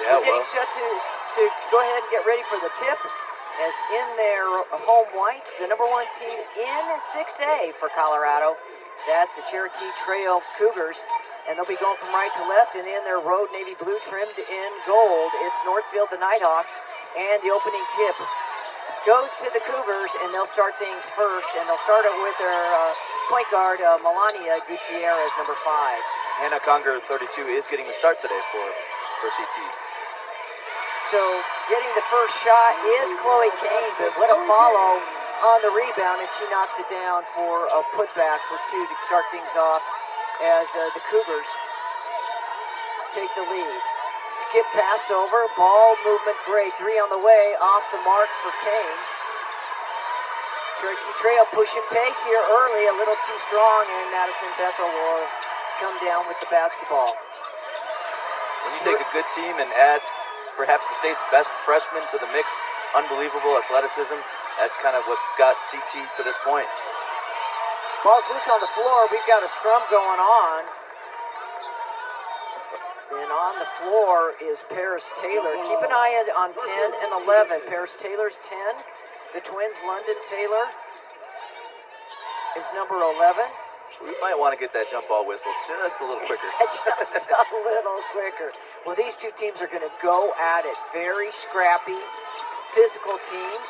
Yeah, We're getting set to go ahead and get ready for the tip. As in their home whites, the number 1 team in 6A for Colorado. That's the Cherokee Trail Cougars. And they'll be going from right to left, and in their road navy blue trimmed in gold, it's Northfield, the Nighthawks, and the opening tip goes to the Cougars, and they'll start things first, and they'll start it with their point guard, Melania Gutierrez, number 5. Hannah Conger, 32, is getting the start today for CT. So getting the first shot is Chloe Kane, but what a follow on the rebound, and she knocks it down for a putback for 2 to start things off as the Cougars take the lead. Skip pass over, ball movement great. 3 on the way, off the mark for Kane. Cherokee Trail pushing pace here early, a little too strong, and Madison Bethel will come down with the basketball. When you take a good team and add perhaps the state's best freshman to the mix, unbelievable athleticism, that's kind of what's got CT to this point. Ball's loose on the floor. We've got a scrum going on. And on the floor is Paris Taylor. Keep an eye on 10 and 11. Paris Taylor's 10. The twins, London Taylor, is number 11. We might want to get that jump ball whistle just a little quicker. Just a little quicker. Well, these two teams are going to go at it. Very scrappy, physical teams.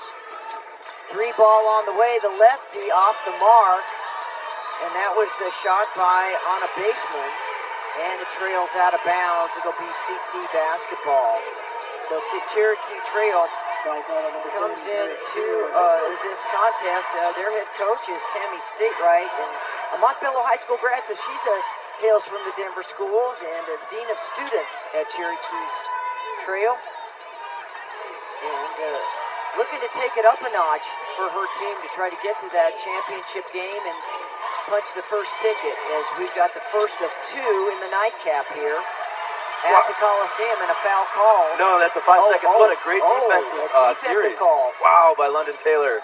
3 ball on the way. The lefty off the mark. And that was the shot by Anna Baseman. And it trails out of bounds. It'll be CT basketball. So Cherokee Trail comes into this contest. Their head coach is Tammy Statewright, and a Montbello High School grad, so she's hails from the Denver schools, and a dean of students at Cherokee's Trail. And looking to take it up a notch for her team to try to get to that championship game and punch the first ticket, as we've got the first of 2 in the nightcap here at the Coliseum, and a foul call. No, that's a 5 seconds. What a great defensive series. Call. Wow, by London Taylor.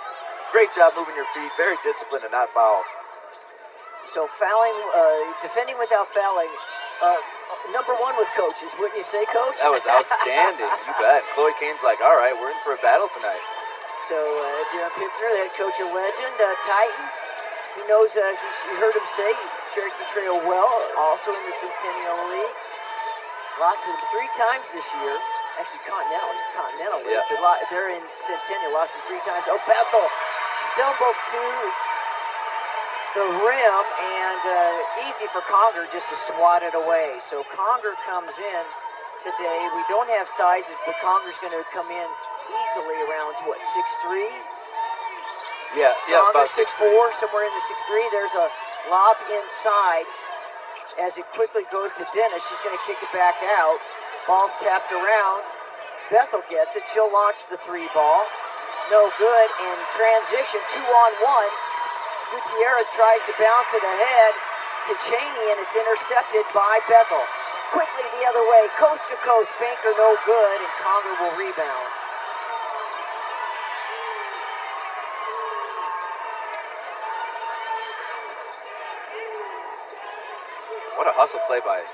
Great job moving your feet. Very disciplined and not foul. So fouling, defending without fouling. Number 1 with coaches, wouldn't you say, Coach? That was outstanding. You bet. Chloe Kane's like, all right, we're in for a battle tonight. So Darren Pitzner, the head coach of Legend, Titans. He knows, as you heard him say, Cherokee Trail well, also in the Centennial League. Lost to them 3 times this year. Actually, Continental League. Yeah. But they're in Centennial, lost them 3 times. Oh, Bethel stumbles to the rim, and easy for Conger just to swat it away. So Conger comes in today. We don't have sizes, but Conger's going to come in easily around, what, 6'3"? Yeah, about 6'4", somewhere in the 6'3". There's a lob inside as it quickly goes to Dennis. She's going to kick it back out. Ball's tapped around. Bethel gets it. She'll launch the 3 ball. No good. In transition, 2-on-1. Gutierrez tries to bounce it ahead to Cheney, and it's intercepted by Bethel. Quickly the other way, coast to coast. Banker no good, and Conger will rebound. What a hustle play by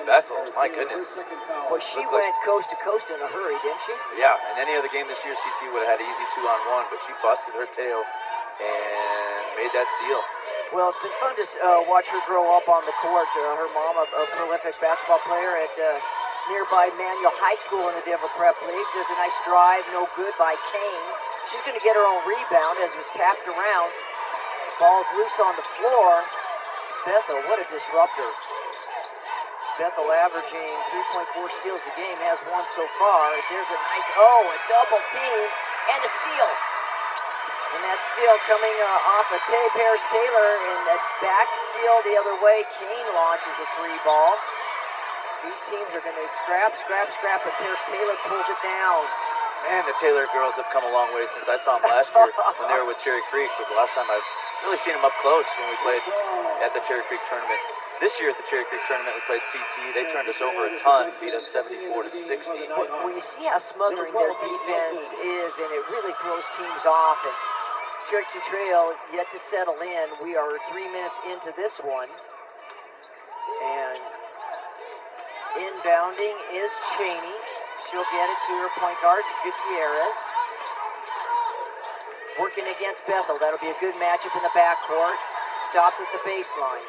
Bethel. My goodness. Well, she went coast to coast in a hurry, didn't she? Yeah, in any other game this year, CT would have had an easy 2-on-1, but she busted her tail and made that steal. Well, it's been fun to watch her grow up on the court. Her mom, a prolific basketball player at nearby Manual High School in the Denver Prep Leagues. There's a nice drive, no good by Kane. She's going to get her own rebound as it was tapped around. Ball's loose on the floor. Bethel, what a disruptor. Bethel averaging 3.4 steals a game, has 1 so far. There's a nice, a double team and a steal. And that steal coming off of Paris Taylor, and a back steal the other way. Kane launches a 3 ball. These teams are going to scrap, and Paris Taylor pulls it down. Man, the Taylor girls have come a long way since I saw them last year when they were with Cherry Creek. Was the last time I've really seen them up close when we played at the Cherry Creek tournament. This year at the Cherry Creek tournament, we played CT. They turned us over a ton, beat us 74-60. When you see how smothering their defense is, and it really throws teams off, and Cherokee Trail yet to settle in. We are 3 minutes into this one, and Inbounding is Cheney. She'll get it to her point guard, Gutierrez. Working against Bethel. That'll be a good matchup in the backcourt. Stopped at the baseline.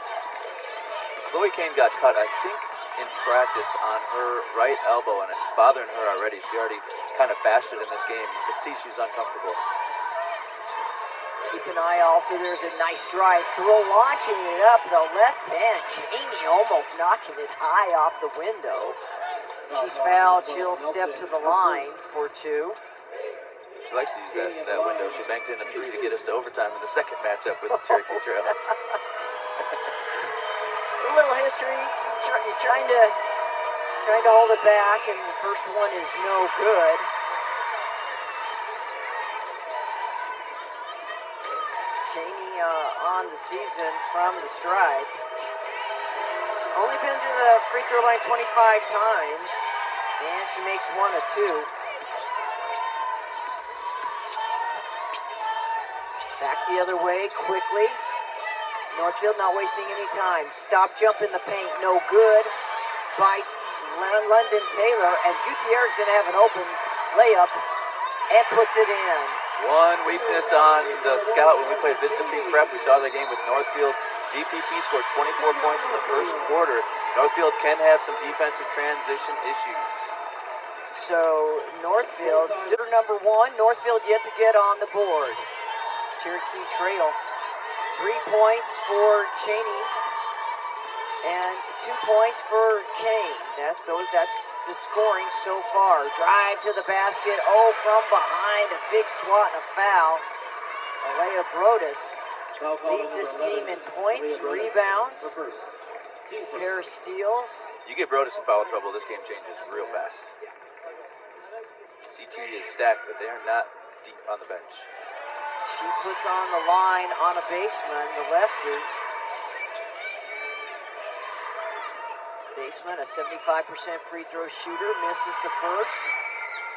Chloe Kane got cut, I think, in practice on her right elbow, and it's bothering her already. She already kind of bashed it in this game. You can see she's uncomfortable. Keep an eye also, there's a nice drive throw, launching it up the left hand. Cheney almost knocking it high off the window. She's fouled, she'll step to the line for two. She likes to use that window. She banked in a three to get us to overtime in the second matchup with the Cherokee Trail. A little history, you're trying to hold it back, and the first one is no good. Cheney on the season from the stripe. She's only been to the free throw line 25 times, and she makes one of two. Back the other way quickly. Northfield not wasting any time. Stop jump in the paint, no good by London Taylor, and Gutierrez is going to have an open layup and puts it in. One weakness on the scout when we played Vista Peak Prep. We saw the game with Northfield. VPP scored 24 points in the first quarter. Northfield can have some defensive transition issues. So Northfield still number one. Northfield yet to get on the board. Cherokee Trail. 3 points for Cheney and 2 points for Kane. That's the scoring so far. Drive to the basket. Oh, from behind, a big swat and a foul. Alea Brodus leads his team in points, rebounds, pair of steals. You get Brodus in foul trouble, this game changes real fast. CT is stacked, but they are not deep on the bench. She puts on the line on a baseman, the lefty. Baseman, a 75% free throw shooter, misses the first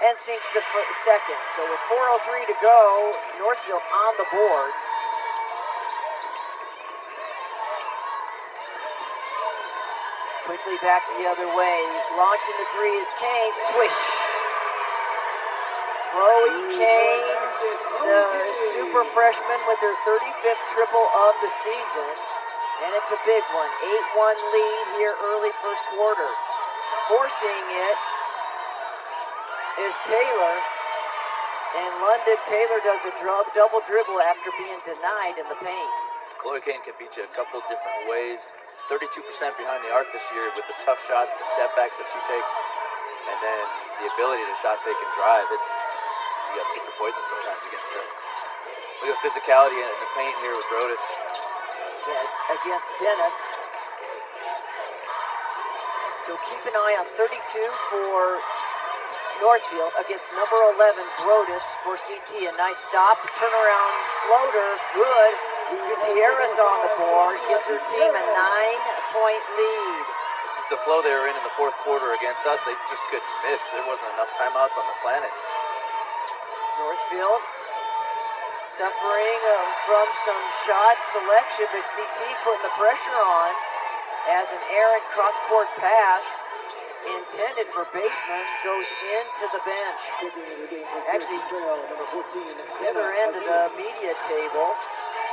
and sinks the second. So with 4:03 to go, Northfield on the board. Quickly back the other way. Launching the three is Kane. Swish. Chloe Kane, the super freshman with her 35th triple of the season. And it's a big one. 8-1 lead here early first quarter. Forcing it is Taylor. And London Taylor does a double dribble after being denied in the paint. Chloe Kane can beat you a couple different ways. 32% behind the arc this year with the tough shots, the step backs that she takes, and then the ability to shot fake and drive. You got to pick your poison sometimes against her. Look at the physicality in the paint here with Brodus. Yeah, against Dennis. So keep an eye on 32 for Northfield against number 11, Brodus for CT. A nice stop, turnaround floater, good. Gutierrez on the board, gives her team a 9-point lead. This is the flow they were in the fourth quarter against us. They just couldn't miss. There wasn't enough timeouts on the planet. Northfield suffering from some shot selection, but CT putting the pressure on as an errant cross-court pass intended for baseman goes into the bench. Actually, the other end of the media table.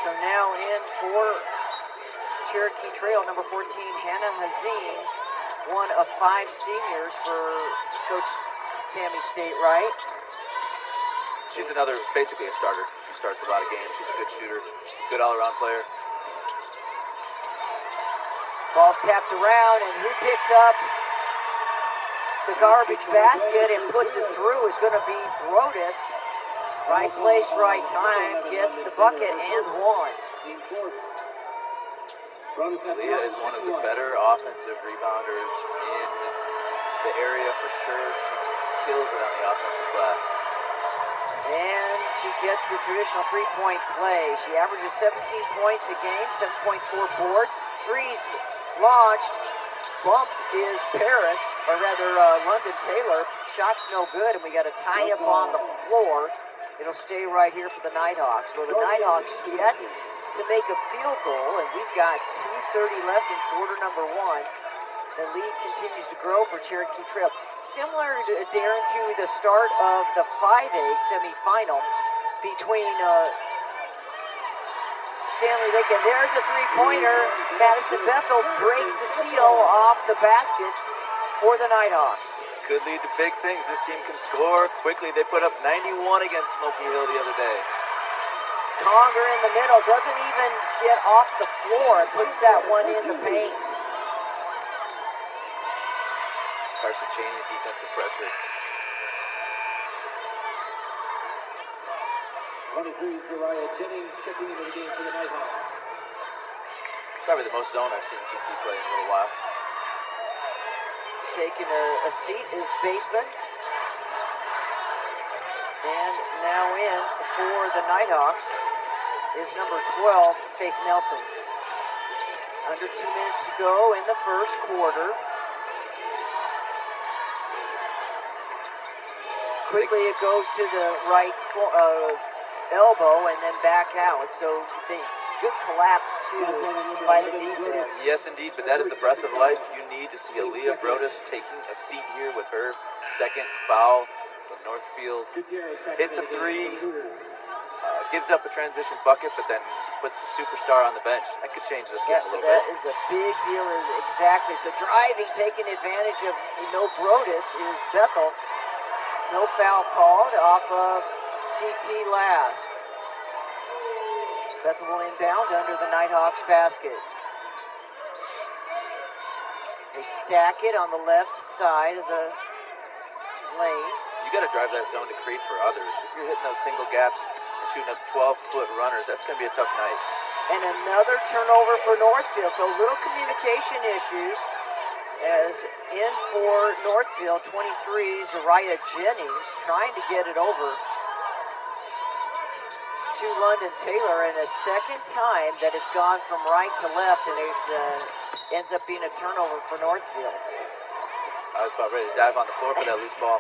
So now in for Cherokee Trail, number 14, Hannah Hazine, one of 5 seniors for Coach Tammy State Wright. She's basically a starter. She starts a lot of games. She's a good shooter, good all-around player. Ball's tapped around, and who picks up the garbage basket and puts it through is going to be Brodus. Right place, right time, gets the bucket and one. Leah is one of the better offensive rebounders in the area for sure. She kills it on the offensive glass. And she gets the traditional three-point play. She averages 17 points a game, 7.4 boards. Threes launched. Bumped is Paris, or rather London Taylor. Shot's no good, and we got a tie-up on the floor. It'll stay right here for the Nighthawks. Well, the Nighthawks yet to make a field goal, and we've got 2:30 left in quarter number 1. The lead continues to grow for Cherokee Trail. Similar, to, Darren, to the start of the 5A semifinal between Stanley Lake, and there's a three-pointer. Madison Bethel breaks the seal off the basket for the Nighthawks. Could lead to big things. This team can score quickly. They put up 91 against Smoky Hill the other day. Conger in the middle, doesn't even get off the floor, and puts that one in the paint. Carson Cheney, defensive pressure. 23, Zariah Jennings checking into the game for the Nighthawks. It's probably the most zone I've seen CT play in a little while. Taking a seat is Baseman. And now in for the Nighthawks is number 12, Faith Nelson. Under 2 minutes to go in the first quarter. Quickly it goes to the right elbow and then back out. So they good collapse too by the defense. Yes, indeed, but that is the breath of life. You need to see Aaliyah Brodus taking a seat here with her second foul. So Northfield hits a three, gives up a transition bucket, but then puts the superstar on the bench. That could change this game a little that bit. is a big deal, exactly. So driving, taking advantage of Brodus is Bethel. No foul called off of CT last. Bethel will inbound under the Nighthawks basket. They stack it on the left side of the lane. You got to drive that zone to create for others. If you're hitting those single gaps and shooting up 12-foot runners, that's going to be a tough night. And another turnover for Northfield. So little communication issues. As in for Northfield, 23, Zariah Jennings trying to get it over to London Taylor, and a second time that it's gone from right to left, and it ends up being a turnover for Northfield. I was about ready to dive on the floor for that loose ball.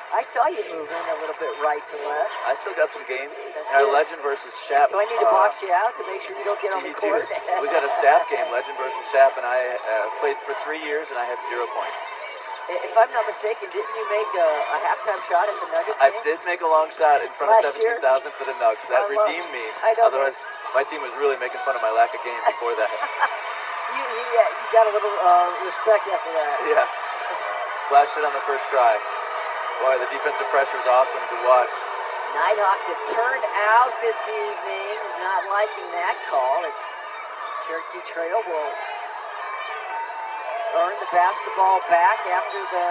I saw you moving a little bit right to left. I still got some game. That's Our it. Legend versus Shap. Do I need to box you out to make sure you don't get on the You do. court? We got a staff game, Legend versus Shap, and I played for 3 years, and I have 0 points. If I'm not mistaken, didn't you make a halftime shot at the Nuggets I game? did make a long shot in front of Last year? 17,000 for the Nugs. That I love redeemed me. I know. Otherwise, my team was really making fun of my lack of game before that. You got a little respect after that. Yeah. Splashed it on the first try. Boy, the defensive pressure is awesome to watch. Nighthawks have turned out this evening, not liking that call, as Cherokee Trail will earn the basketball back after the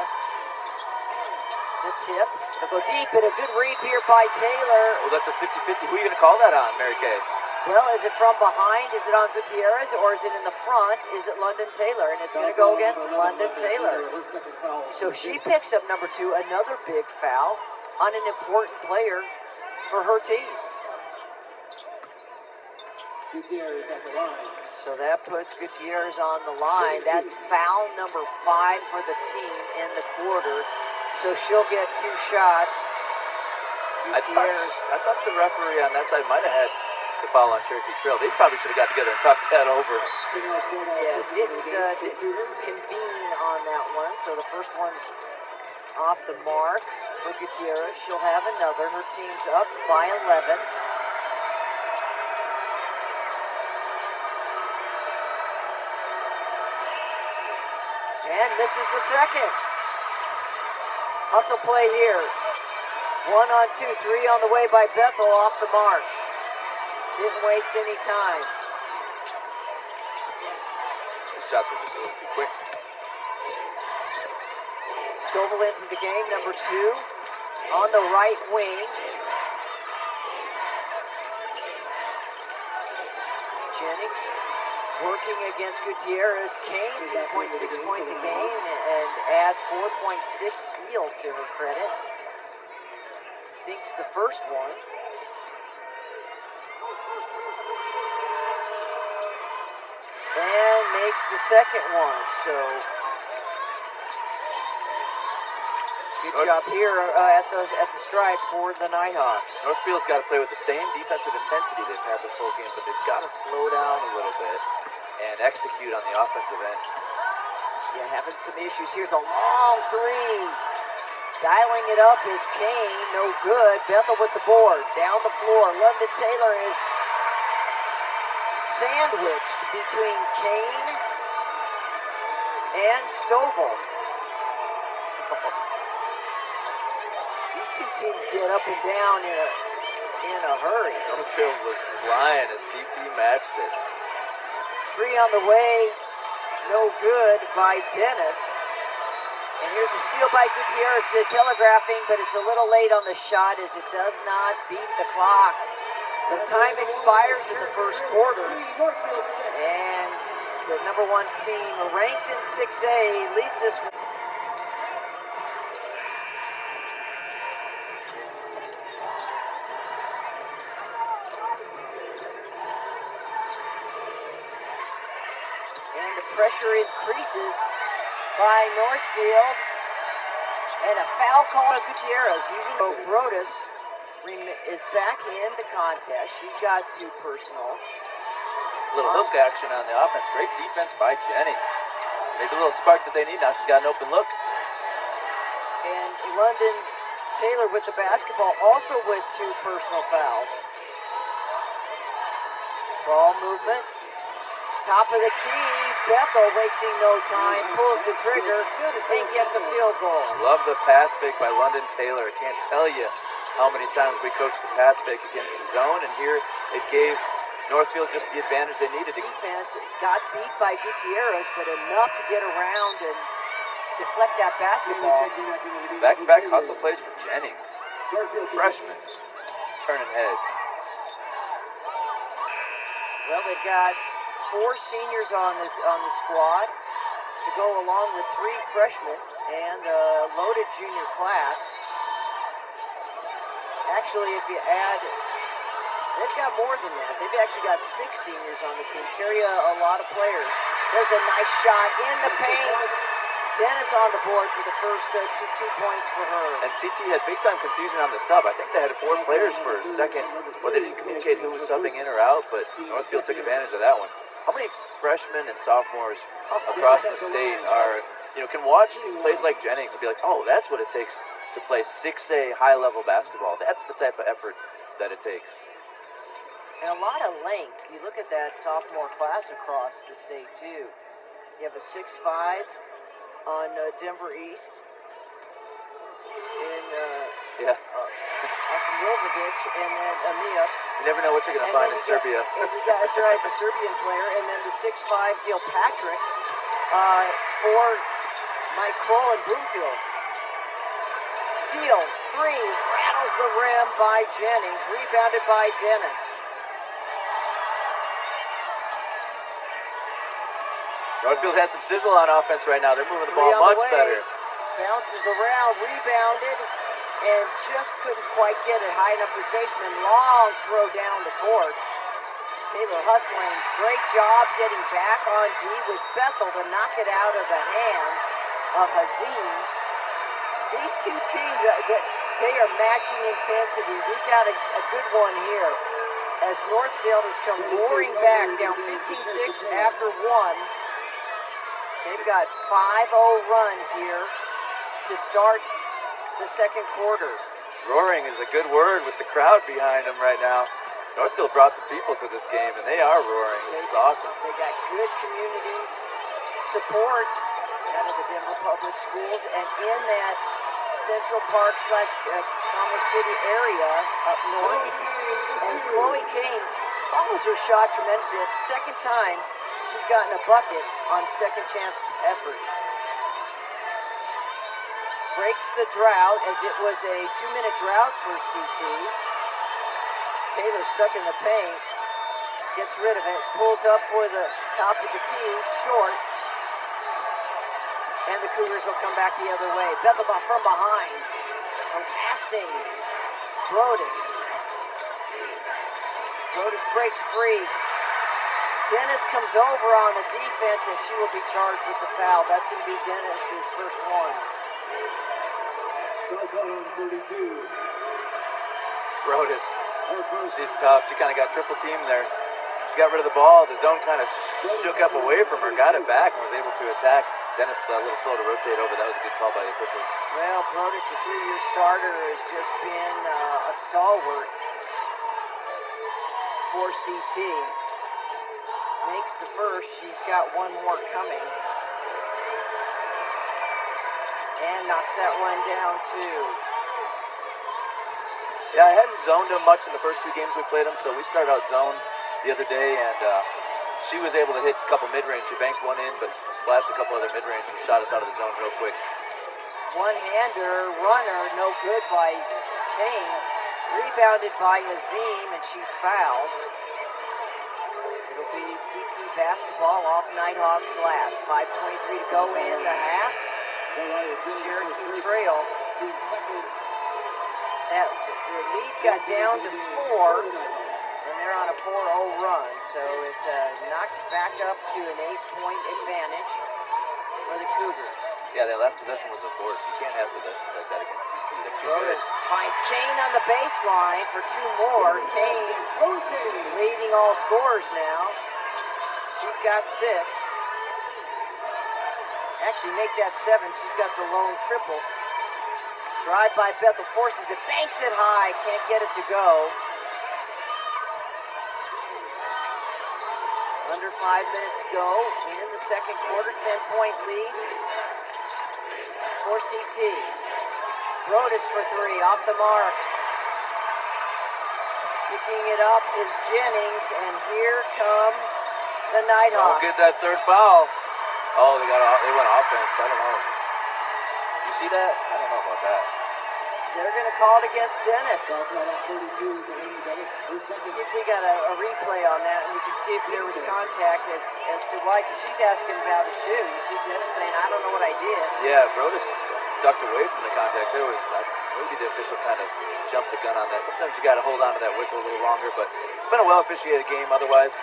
tip. It'll go deep, and a good read here by Taylor. Well, that's a 50-50. Who are you going to call that on, Mary Kay? Well, is it from behind? Is it on Gutierrez, or is it in the front? Is it London Taylor? And it's going to go against London Taylor. So she picks up number 2, another big foul on an important player for her team. Gutierrez at the line. So that puts Gutierrez on the line. That's foul number 5 for the team in the quarter. So she'll get 2 shots. I thought the referee on that side might have had the foul on Cherokee Trail. They probably should have got together and talked that over. Yeah, didn't convene on that one. So the first one's off the mark for Gutierrez. She'll have another. Her team's up by 11. And misses the second. Hustle play here. 1 on 2, 3 on the way by Bethel, off the mark. Didn't waste any time. The shots are just a little too quick. Stovall into the game, number 2, on the right wing. Jennings working against Gutierrez. Kane, 2.6 points a game, and add 4.6 steals to her credit. Sinks the first one. And makes the second one. So good job here at the stripe for the Nighthawks. Northfield's got to play with the same defensive intensity they've had this whole game, but they've got to slow down a little bit and execute on the offensive end. Yeah, having some issues. Here's a long three. Dialing it up is Kane. No good. Bethel with the board. Down the floor. London Taylor is sandwiched between Kane and Stovall. These two teams get up and down in a hurry. Northfield was flying and CT matched it. Three on the way. No good by Dennis. And here's a steal by Gutierrez, telegraphing, but it's a little late on the shot as it does not beat the clock. So time expires in the first quarter. And the number one team, ranked in 6A, leads this one. And the pressure increases by Northfield. And a foul call to Gutierrez. Using Brodus is back in the contest. She's got 2 personals. Little hook action on the offense. Great defense by Jennings. Maybe a little spark that they need. Now she's got an open look. And London Taylor with the basketball, also with 2 personal fouls. Ball movement. Top of the key. Bethel wasting no time. Pulls the trigger and gets a field goal. Love the pass fake by London Taylor. I can't tell you how many times we coached the pass fake against the zone, and here it gave Northfield just the advantage they needed. Defense got beat by Gutierrez, but enough to get around and deflect that basketball. Back-to-back hustle plays for Jennings. Freshman turning heads. Well, they've got 4 seniors on the squad to go along with 3 freshmen and a loaded junior class. Actually, if you add, they've got more than that. They've actually got 6 seniors on the team. Carry a lot of players. There's a nice shot in the paint. Dennis on the board for the first 2 points for her. And CT had big-time confusion on the sub. I think they had 4 players for a second. Well, they didn't communicate who was subbing in or out, but Northfield took advantage of that one. How many freshmen and sophomores across the state can watch plays like Jennings and be like, oh, that's what it takes to play 6A high-level basketball. That's the type of effort that it takes. And a lot of length. You look at that sophomore class across the state, too. You have a 6'5" on Denver East. In Austin Wilvovich, and then Amia. You never know what you're going to find in Serbia. That's right, the Serbian player. And then the 6'5" Gilpatrick for Mike Kroll and Bloomfield. Steal, 3, rattles the rim by Jennings, rebounded by Dennis. Northfield has some sizzle on offense right now. They're moving the ball much better. Bounces around, rebounded, and just couldn't quite get it high enough for his baseman. Long throw down the court. Taylor hustling. Great job getting back on D. Was Bethel to knock it out of the hands of Hazim. These 2 teams, they are matching intensity. We've got a good one here as Northfield has come roaring back, down 15-6 after 1. They've got 5-0 run here to start the second quarter. Roaring is a good word with the crowd behind them right now. Northfield brought some people to this game, and they are roaring. This is awesome. They got good community support out of the Denver Public Schools, and in that Central Park / Commerce City area up north. And Chloe Kane follows her shot tremendously. It's the second time she's gotten a bucket on second chance effort. Breaks the drought, as it was a 2-minute drought for CT. Taylor stuck in the paint, gets rid of it, pulls up for the top of the key, short, and the Cougars will come back the other way. Bethel from behind, harassing Brodus. Brodus breaks free. Dennis comes over on the defense, and she will be charged with the foul. That's going to be Dennis's first one. Brodus, she's tough. She kind of got triple teamed there. She got rid of the ball. The zone kind of shook up away from her, got it back, and was able to attack. Dennis a little slow to rotate over. That was a good call by the officials. Well, Brodus, a 3-year starter, has just been a stalwart for CT. Makes the first. She's got one more coming. And knocks that one down too. Yeah, I hadn't zoned him much in the first 2 games we played him, so we started out zone the other day, and she was able to hit a couple mid-range. She banked one in, but splashed a couple other mid-range. She shot us out of the zone real quick. One-hander, runner, no good by Kane. Rebounded by Hazim, and she's fouled. It'll be CT basketball off Nighthawks last. 5:23 to go in the half. Cherokee Trail. The lead got down to 4, and they're on a 4-0 run. So it's knocked back up to an 8-point advantage for the Cougars. Yeah, that last possession was a force. You can't have possessions like that against CT. They're too good. Brodus finds Kane on the baseline for 2 more. Kane leading all scorers now. She's got 6. Actually, make that 7. She's got the lone triple. Drive by Bethel, forces it, banks it high, can't get it to go. Under 5 minutes go in the second quarter, 10-point lead for CT. Brodus for 3, off the mark. Picking it up is Jennings, and here come the Nighthawks. Don't get that 3rd foul. Oh, they went offense. I don't know. You see that? I don't know about that. They're going to call it against Dennis. Foul call on 32 to Amy Dennis. Her second. See if we got a replay on that, and we can see if there was contact as to why. Because she's asking about it too. You see Dennis saying, "I don't know what I did." Yeah, Brodus ducked away from the contact. There was maybe the official kind of jumped the gun on that. Sometimes you got to hold on to that whistle a little longer, but it's been a well officiated game. Otherwise,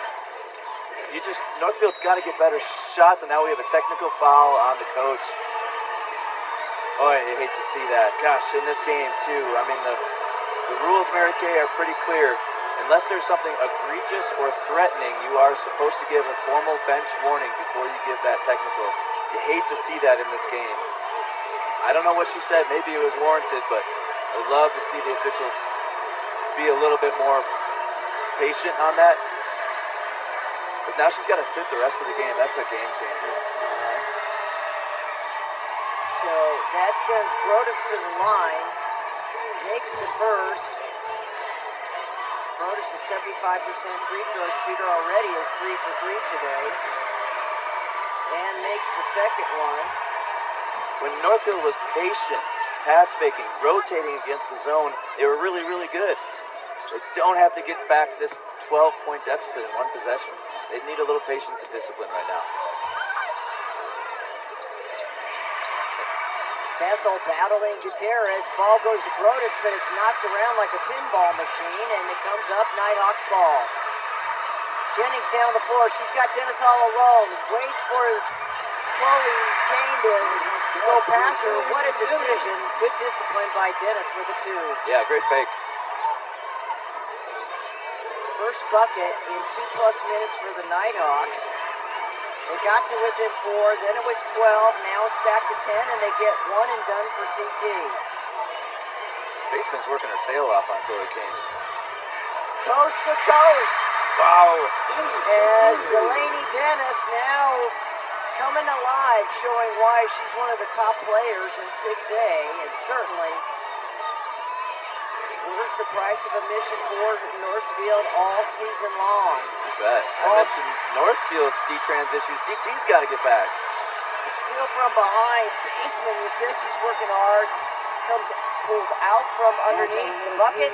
Northfield's got to get better shots, and now we have a technical foul on the coach. Oh, I hate to see that. Gosh, in this game too. I mean, the rules, Mary Kay, are pretty clear. Unless there's something egregious or threatening, you are supposed to give a formal bench warning before you give that technical. You hate to see that in this game. I don't know what she said. Maybe it was warranted, but I would love to see the officials be a little bit more patient on that. Because now she's got to sit the rest of the game. That's a game changer. So that sends Brodus to the line. Makes the first. Brodus is 75% free throw shooter already. Is 3 for 3 today. And makes the second one. When Northfield was patient, pass faking, rotating against the zone, they were really, really good. They don't have to get back this 12-point deficit in one possession. They need a little patience and discipline right now. Bethel battling Gutierrez. Ball goes to Brodus, but it's knocked around like a pinball machine, and it comes up Nighthawks ball. Jennings down the floor. She's got Dennis all alone. Waits for Chloe Kane to go past her. What a decision. Good discipline by Dennis for the 2. Yeah, great fake. First bucket in 2+ minutes for the Nighthawks. They got to within 4, then it was 12, now it's back to 10, and they get 1 and done for CT. Baseman's working her tail off on Chloe Kane. Coast to coast. Wow. As Delaney Dennis now coming alive, showing why she's one of the top players in 6A, and certainly worth the price of admission for Northfield all season long. You bet. I mentioned Northfield's D-trans issues. CT's got to get back. Steal from behind. Baseman, you said she's working hard. Pulls out from underneath the bucket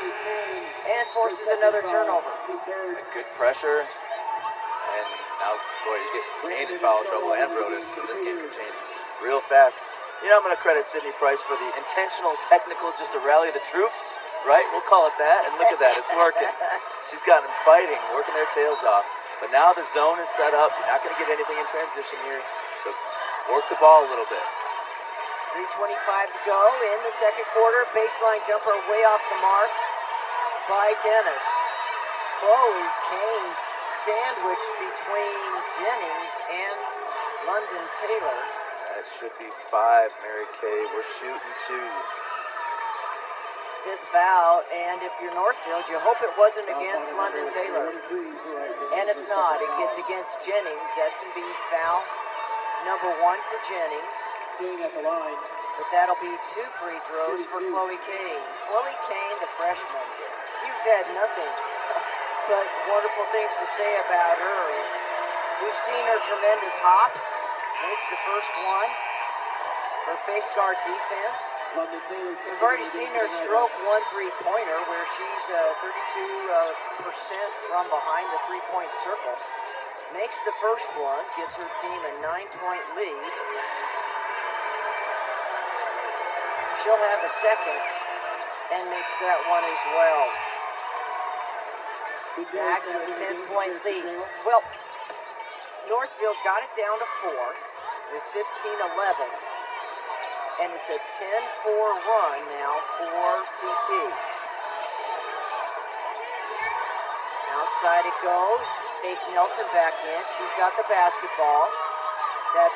and forces another turnover. Good pressure. And now, boy, you get Kane in foul trouble and Brodus, and this game can change real fast. You know, I'm going to credit Sydney Price for the intentional technical just to rally the troops, right? We'll call it that. And look at that. It's working. She's got them fighting, working their tails off. But now the zone is set up. You're not going to get anything in transition here. So work the ball a little bit. 3:25 to go in the second quarter. Baseline jumper way off the mark by Dennis. Chloe Kane sandwiched between Jennings and London Taylor. That should be 5, Mary Kay. We're shooting 2. Fifth foul, and if you're Northfield, you hope it wasn't against London Taylor. And it's not. It gets against Jennings. That's going to be foul number 1 for Jennings. At the line. But that'll be 2 free throws for Chloe Kane. Chloe Kane, the freshman. You've had nothing but wonderful things to say about her. We've seen her tremendous hops. Makes the first one. Her face guard defense. We've already seen her stroke 1 3-pointer where she's 32% from behind the 3-point circle. Makes the first one, gives her team a 9-point lead. She'll have a second and makes that one as well. Back to a 10-point lead. Well, Northfield got it down to 4. It was 15-11. And it's a 10-4 run now for CT. Outside it goes. Faith Nelson back in. She's got the basketball. That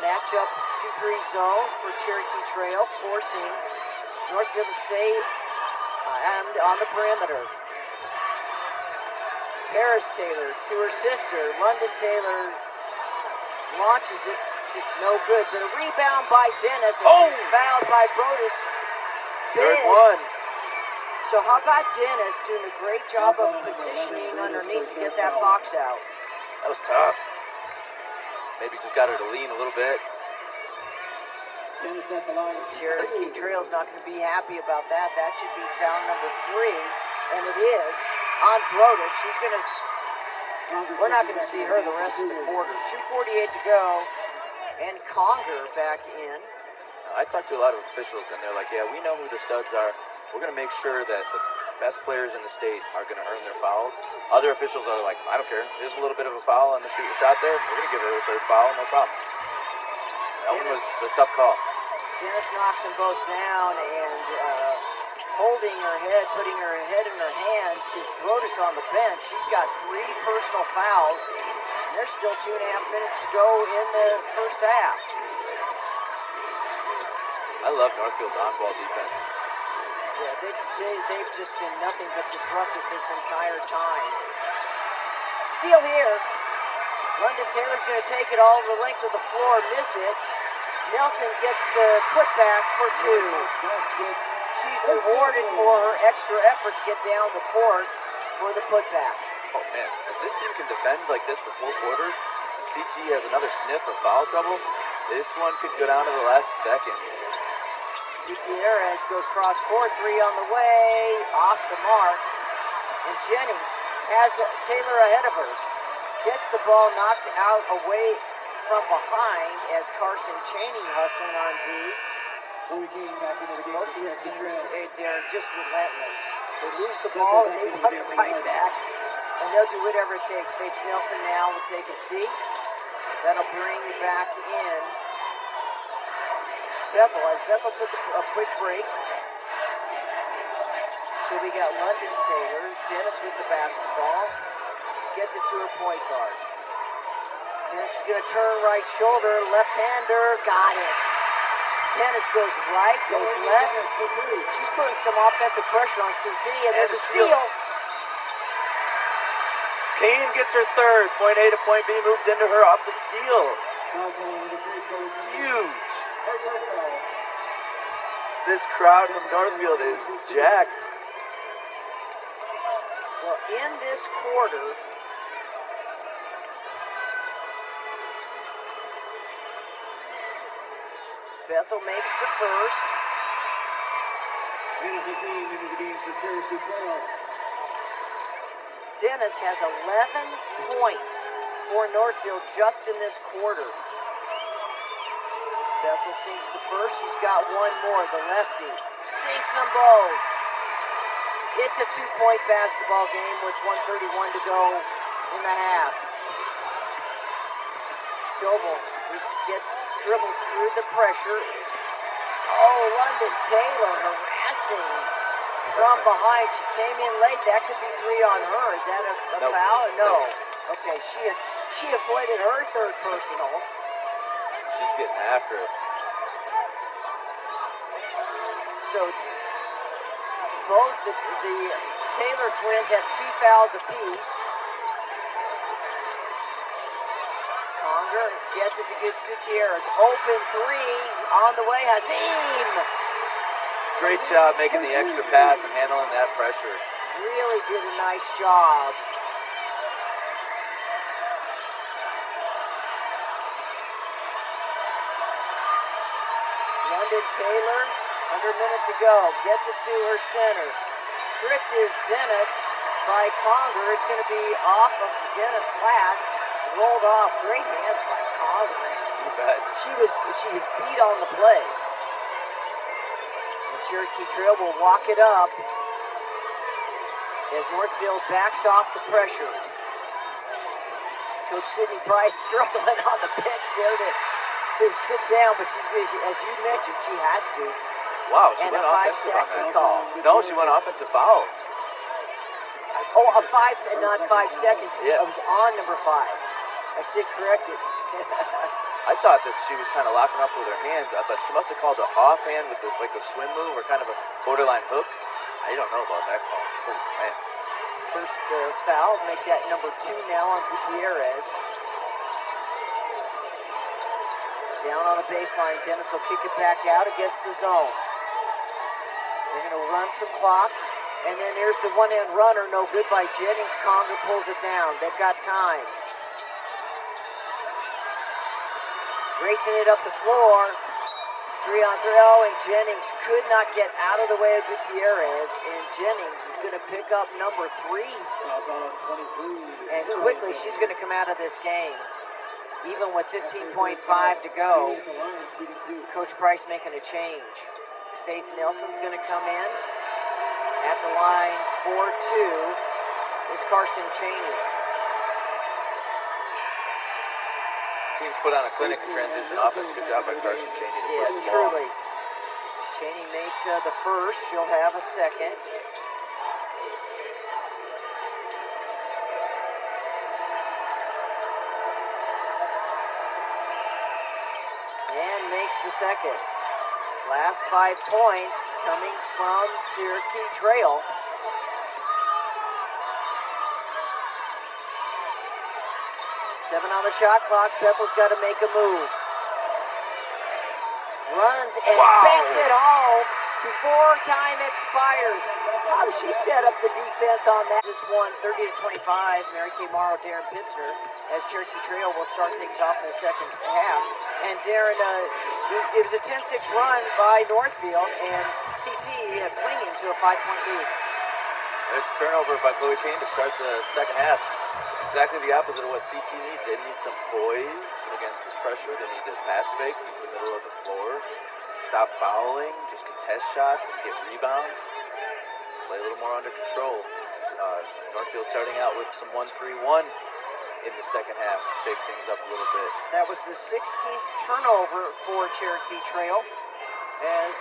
matchup 2-3 zone for Cherokee Trail, forcing Northfield to stay and on the perimeter. Paris Taylor to her sister. London Taylor launches it to no good, but a rebound by Dennis, and she's fouled by Brodus. Third one. So how about Dennis doing a great job of positioning underneath to get that box out? That was tough. Maybe just got her to lean a little bit. Cherokee Trail's not going to be happy about that. That should be foul number 3, and it is on Brodus. She's going to... We're not going to see her the rest of the quarter. 2:48 to go, and Conger back in. I talked to a lot of officials, and they're like, yeah, we know who the studs are. We're going to make sure that the best players in the state are going to earn their fouls. Other officials are like, I don't care. There's a little bit of a foul on the shot there. We're going to give her a 3rd foul, no problem. That one was a tough call. Dennis knocks them both down, and holding her head, putting her head in her hands, is Brodus on the bench. She's got 3 personal fouls, and there's still 2.5 minutes to go in the first half. I love Northfield's on-ball defense. Yeah, they've just been nothing but disruptive this entire time. Steal here. London Taylor's going to take it all the length of the floor, miss it. Nelson gets the putback for 2. She's rewarded for her extra effort to get down the court for the putback. Oh man, if this team can defend like this for 4 quarters, and CT has another sniff of foul trouble, this one could go down to the last second. Gutierrez goes cross court, 3 on the way, off the mark. And Jennings has Taylor ahead of her. Gets the ball knocked out away from behind as Carson Chaney hustling on D. Both these teams, Darren, just relentless. They lose the ball and they want it right back. And they'll do whatever it takes. Faith Nelson now will take a seat. That'll bring you back in Bethel, as Bethel took a quick break. So we got London Taylor, Dennis with the basketball, gets it to her point guard. Dennis is going to turn right shoulder, left-hander, got it. Dennis goes right, goes left. She's putting some offensive pressure on CT, and there's a steal. Kane gets her 3rd. Point A to point B, moves into her off the steal. Huge. This crowd from Northfield is jacked. Well, in this quarter, Bethel makes the first. Dennis has 11 points for Northfield just in this quarter. Bethel sinks the first. She's got 1 more. The lefty sinks them both. It's a 2-point basketball game with 1:31 to go in the half. Stovall dribbles through the pressure. Oh, London Taylor harassing from behind. She came in late. That could be 3 on her. Is that a foul? No. Okay, she avoided her 3rd personal. She's getting after it. So both the Taylor twins have 2 fouls apiece. Conger gets it to Gutierrez. Open three on the way. Hazim Great job making the extra pass and handling that pressure. really did a nice job. London Taylor, under a minute to go, gets it to her center. Stripped is Dennis by Conger. It's going to be off of Dennis last. Rolled off. Great hands by Conger. You bet. She was beat on the play. And Cherokee Trail will walk it up as Northfield backs off the pressure. Coach Sydney Price struggling on the bench there to sit down, but she's, as you mentioned, she has to. Wow, she And went a offensive on 5-second that. call. No, she went offensive foul. Oh, a 5, not 5 seconds. Yeah. It was on number 5. I said corrected. I thought that she was kind of locking up with her hands, but she must have called the offhand with this, like the swim move or kind of a borderline hook. I don't know about that call. Oh, man. First foul, make that number 2 now on Gutierrez. Down on the baseline, Dennis will kick it back out against the zone. They're going to run some clock, and then here's the one-hand runner, no good by Jennings. Conger pulls it down. They've got time. Racing it up the floor. 3-on-3, and Jennings could not get out of the way of Gutierrez, and Jennings is going to pick up number 3. And quickly, she's going to come out of this game. Even with 15.5 to go, Coach Price making a change. Faith Nelson's going to come in. At the line for 2 is Carson Cheney. This team's put on a clinic in transition offense. Good job by Carson Cheney to push Yeah, the ball. truly. Cheney makes the first. She'll have a second. And makes the second. Last 5 points coming from Cherokee Trail. Seven on the shot clock. Bethel's got to make a move. Runs and banks it home before time expires. How does she set up the defense on that? Just won 30-25. Mary Kay Morrow, Darren Pitzner, as Cherokee Trail will start things off in the second half. And Darren, it was a 10-6 run by Northfield, and CT clinging to a 5-point lead. There's a turnover by Chloe Kane to start the second half. It's exactly the opposite of what CT needs. They need some poise against this pressure. They need to pass fake, use the middle of the floor, stop fouling, just contest shots and get rebounds. Play a little more under control. Northfield starting out with some 1-3-1 in the second half to shake things up a little bit. That was the 16th turnover for Cherokee Trail, as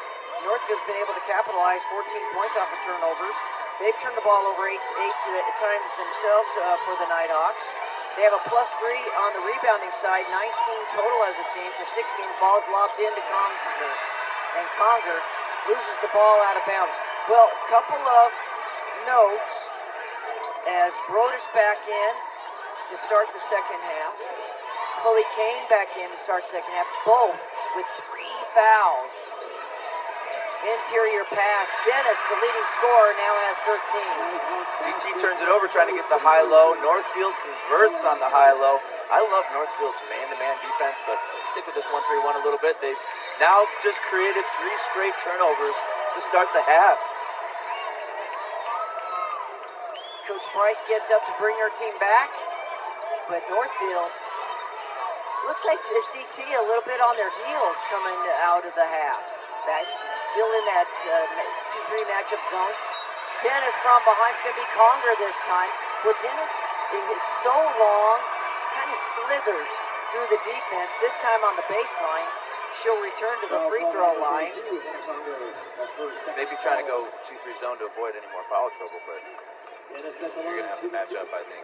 Northfield's been able to capitalize 14 points off of turnovers. They've turned the ball over 8 times themselves for the Nighthawks. They have a +3 on the rebounding side, 19 total as a team to 16. Balls lobbed into Conger, and Conger loses the ball out of bounds. Well, a couple of notes as Brodus back in to start the second half. Chloe Kane back in to start second half, both with 3 fouls. Interior pass. Dennis, the leading scorer, now has 13. CT turns it over, trying to get the high-low. Northfield converts on the high-low. I love Northfield's man-to-man defense, but let's stick with this 1-3-1 a little bit. They've now just created 3 straight turnovers to start the half. Coach Price gets up to bring her team back, but Northfield looks like CT a little bit on their heels coming out of the half. That's still in that 2-3 matchup zone. Dennis from behind is going to be Conger this time. But Dennis is so long, kind of slithers through the defense. This time on the baseline, she'll return to the free throw line. Maybe trying to go 2-3 zone to avoid any more foul trouble, but you're going to have to match up, I think.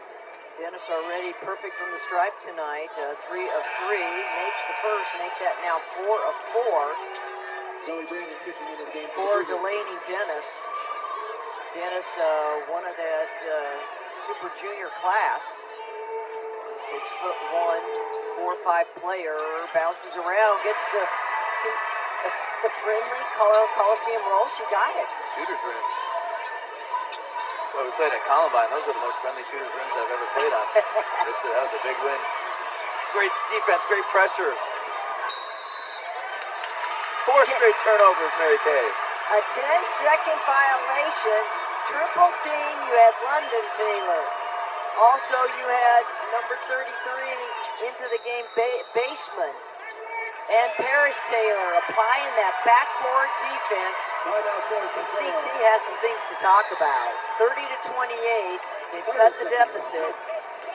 Dennis already perfect from the stripe tonight. 3 of 3. Makes the first. Make that now 4 of 4. Zoe Brandon checking into the game For the Cougars. Delaney Dennis. Dennis, one of that Super Junior class. 6'1", 4'5" player, bounces around, gets the friendly Coliseum roll. She got it. Shooters rims. Well, we played at Columbine. Those are the most friendly shooters rims I've ever played on. That was a big win. Great defense, great pressure. 4 straight turnovers, Mary Kay. A 10-second violation. Triple team. You had London Taylor. Also, you had number 33 into the game, Baseman. And Paris Taylor applying that backcourt defense. And CT has some things to talk about. 30-28, they've cut the deficit,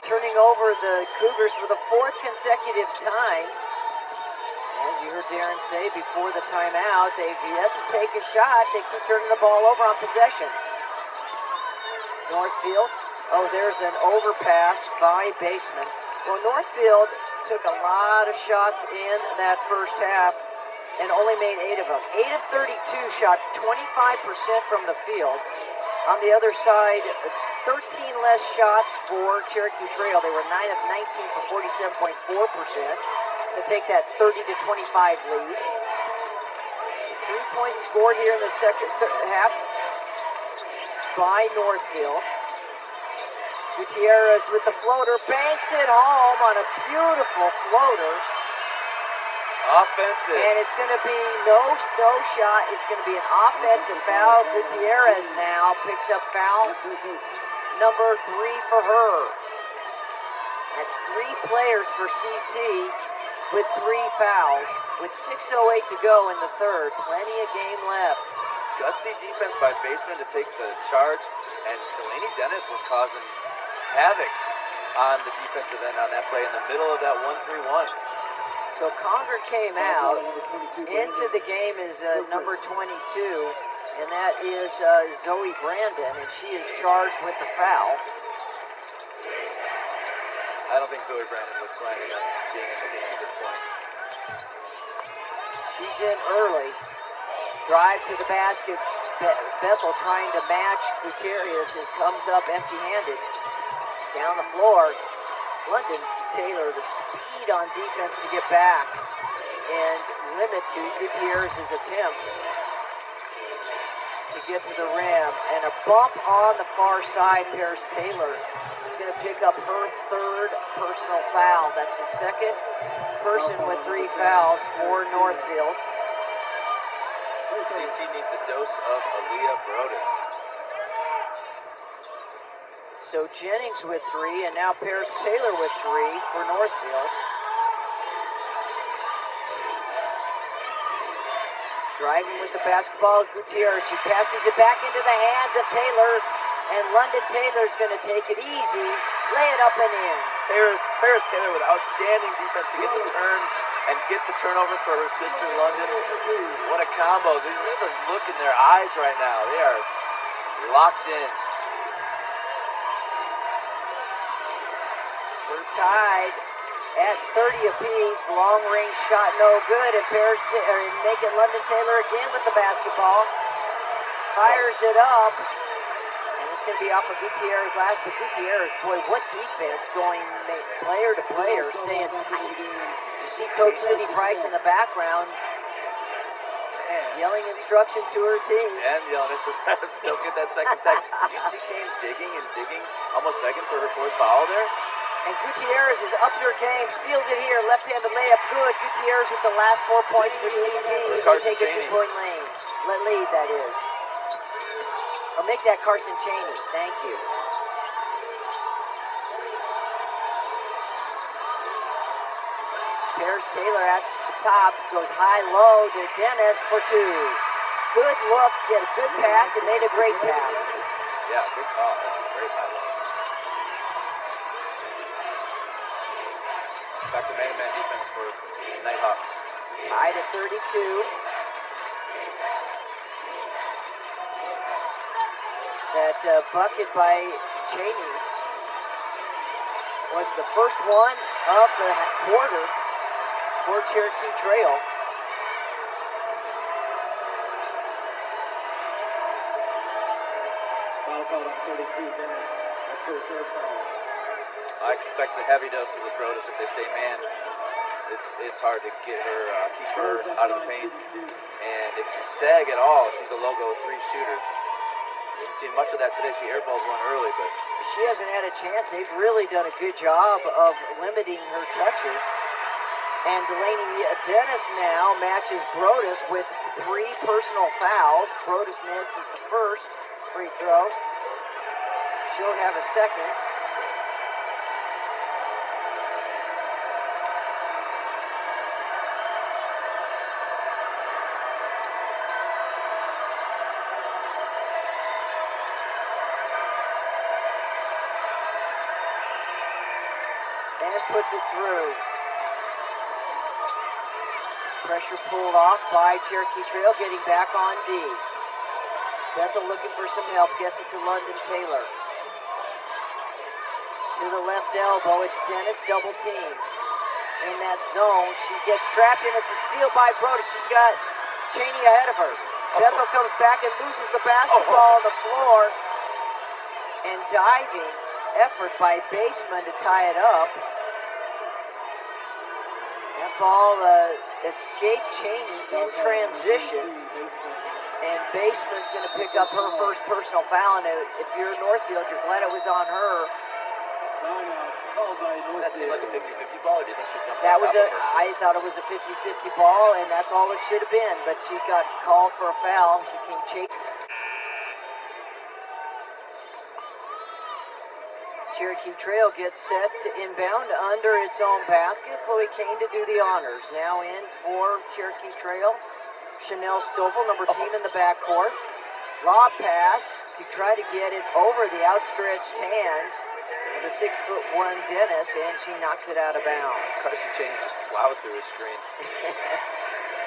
turning over the Cougars for the 4th consecutive time. As you heard Darren say before the timeout, they've yet to take a shot. They keep turning the ball over on possessions. Northfield, there's an overpass by Baseman. Well, Northfield took a lot of shots in that first half and only made 8 of them. 8 of 32, shot 25% from the field. On the other side, 13 less shots for Cherokee Trail. They were 9 of 19 for 47.4% to take that 30-25 lead. 3 points scored here in the second half by Northfield. Gutierrez with the floater, banks it home on a beautiful floater. Offensive. And it's going to be no shot. It's going to be an offensive foul. Gutierrez now picks up foul number 3 for her. That's 3 players for CT with 3 fouls. With 6:08 to go in the third. Plenty of game left. Gutsy defense by Baseman to take the charge, and Delaney Dennis was causing havoc on the defensive end on that play in the middle of that 1-3-1. So Conger came out. Into the game is number 22, and that is Zoe Brandon, and she is charged with the foul. I don't think Zoe Brandon was planning on being in the game at this point. She's in early. Drive to the basket. Bethel trying to match Gutierrez. It comes up empty-handed. Down the floor, London Taylor, the speed on defense to get back and limit Gutierrez's attempt to get to the rim. And a bump on the far side. Paris Taylor is going to pick up her 3rd personal foul. That's the 2nd person with 3 fouls for Northfield. CT needs a dose of Aaliyah Brodus. So Jennings with 3, and now Paris Taylor with 3 for Northfield. Driving with the basketball, Gutierrez. She passes it back into the hands of Taylor, and London Taylor's going to take it easy, lay it up and in. Paris Taylor with outstanding defense to get the turn and get the turnover for her sister London. What a combo. Look at the look in their eyes right now. They are locked in. We're tied at 30 apiece. Long range shot no good, and make it London Taylor again with the basketball. Fires it up, and it's going to be off of Gutierrez last. But Gutierrez, boy, what defense going player to player, staying tight. You see Coach Sidney Price in the background yelling instructions to her team. And yelling at the refs. Don't get that second tag. Did you see Kane digging and digging, almost begging for her 4th foul there? And Gutierrez is up their game, steals it here, left-handed layup, good. Gutierrez with the last 4 points for CT. They take a 2-point lead, that is. Or make that Carson Cheney. Thank you. Paris Taylor at the top, goes high-low to Dennis for 2. Good look, get a good pass, and made a great pass. Yeah, good call. That's a great highlight. Back to man-to-man defense for Nighthawks. Tied at 32. That bucket by Cheney Was the first one of the quarter for Cherokee Trail. Foul called on 32, Dennis. That's her third foul. I expect a heavy dose of Brodus if they stay man. It's hard to get her, keep her out of the paint. And if you sag at all, she's a logo 3 shooter. We haven't seen much of that today. She airballed one early, but She hasn't had a chance. They've really done a good job of limiting her touches. And Delaney Dennis now matches Brodus with 3 personal fouls. Brodus misses the first free throw. She'll have a second. And puts it through. Pressure pulled off by Cherokee Trail, getting back on D. Bethel looking for some help, gets it to London Taylor. To the left elbow, it's Dennis double teamed. In that zone, she gets trapped and it's a steal by Brodus. She's got Cheney ahead of her. Bethel comes back and loses the basketball on the floor. And diving effort by Baseman to tie it up. That ball escaped Cheney in transition. And Baseman's going to pick up her first personal foul. And if you're Northfield, you're glad it was on her. Timeout called by Northfield. that seemed like a 50-50 ball. Or do you think she jumped That on was top of her? I thought it was a 50-50 ball, and that's all it should have been. But she got called for a foul. She came chasing. Cherokee Trail gets set to inbound under its own basket. Chloe Kane to do the honors. Now in for Cherokee Trail. Chanel Stovall, number team in the backcourt. Lob pass to try to get it over the outstretched hands of the 6'1" Dennis, and she knocks it out of bounds. Carson Cheney just plowed through his screen.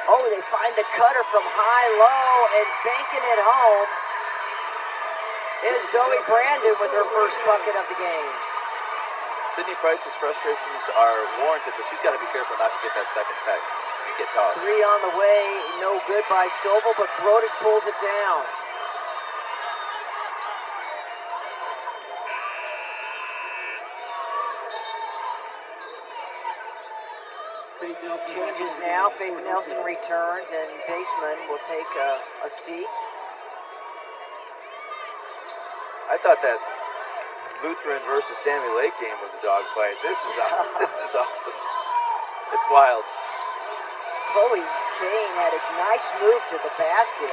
Oh, they find the cutter from high-low and banking it home is Zoe Brandon with her first bucket of the game. Sydney Price's frustrations are warranted, but she's got to be careful not to get that second tech and get tossed. 3 on the way, no good by Stovall, but Brodus pulls it down. Faith Nelson Changes now. Faith Nelson returns, and Baseman will take a seat. I thought that Lutheran versus Stanley Lake game was a dogfight. This is awesome. It's wild. Chloe Kane had a nice move to the basket.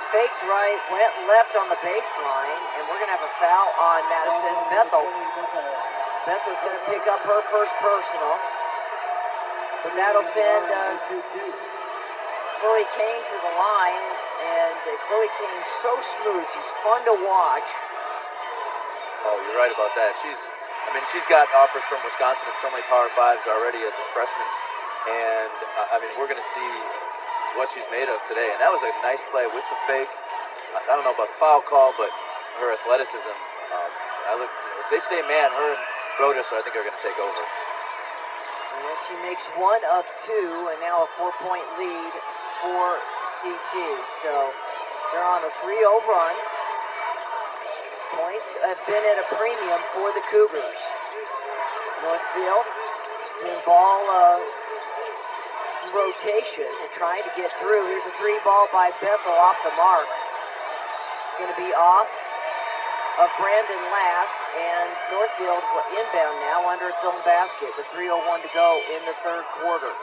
Faked right, went left on the baseline, and we're going to have a foul on Madison Bethel. Bethel's going to pick up her first personal. But that'll send Chloe Kane to the line, and Chloe Kane's so smooth. She's fun to watch. Oh, you're right about that. She's got offers from Wisconsin and so many Power Fives already as a freshman, and we're going to see what she's made of today. And that was a nice play with the fake. I don't know about the foul call, but her athleticism. If they stay man, her and Brodus, I think, are going to take over. And she makes 1 of 2, and now a 4-point lead for CT. So they're on a 3-0 run. Points have been at a premium for the Cougars. Northfield in ball rotation and trying to get through. Here's a 3 ball by Bethel off the mark. It's going to be off of Brandon last, and Northfield inbound now under its own basket with 3:01 to go in the third quarter.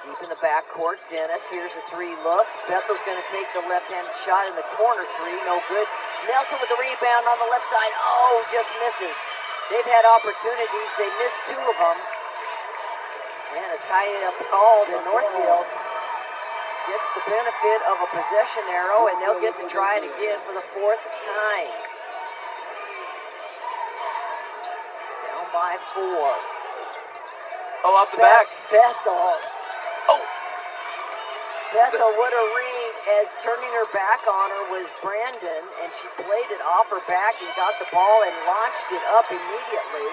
Deep in the backcourt, Dennis, here's a 3 look. Bethel's going to take the left-handed shot in the corner 3, no good. Nelson with the rebound on the left side, oh, just misses. They've had opportunities, they missed 2 of them. And a tie-up call to Northfield. Gets the benefit of a possession arrow, and they'll get to try it again for the 4th time. Down by 4. Oh, off the back. Bethel. Oh. Bethel would have ring as turning her back on her was Brandon, and she played it off her back and got the ball and launched it up immediately.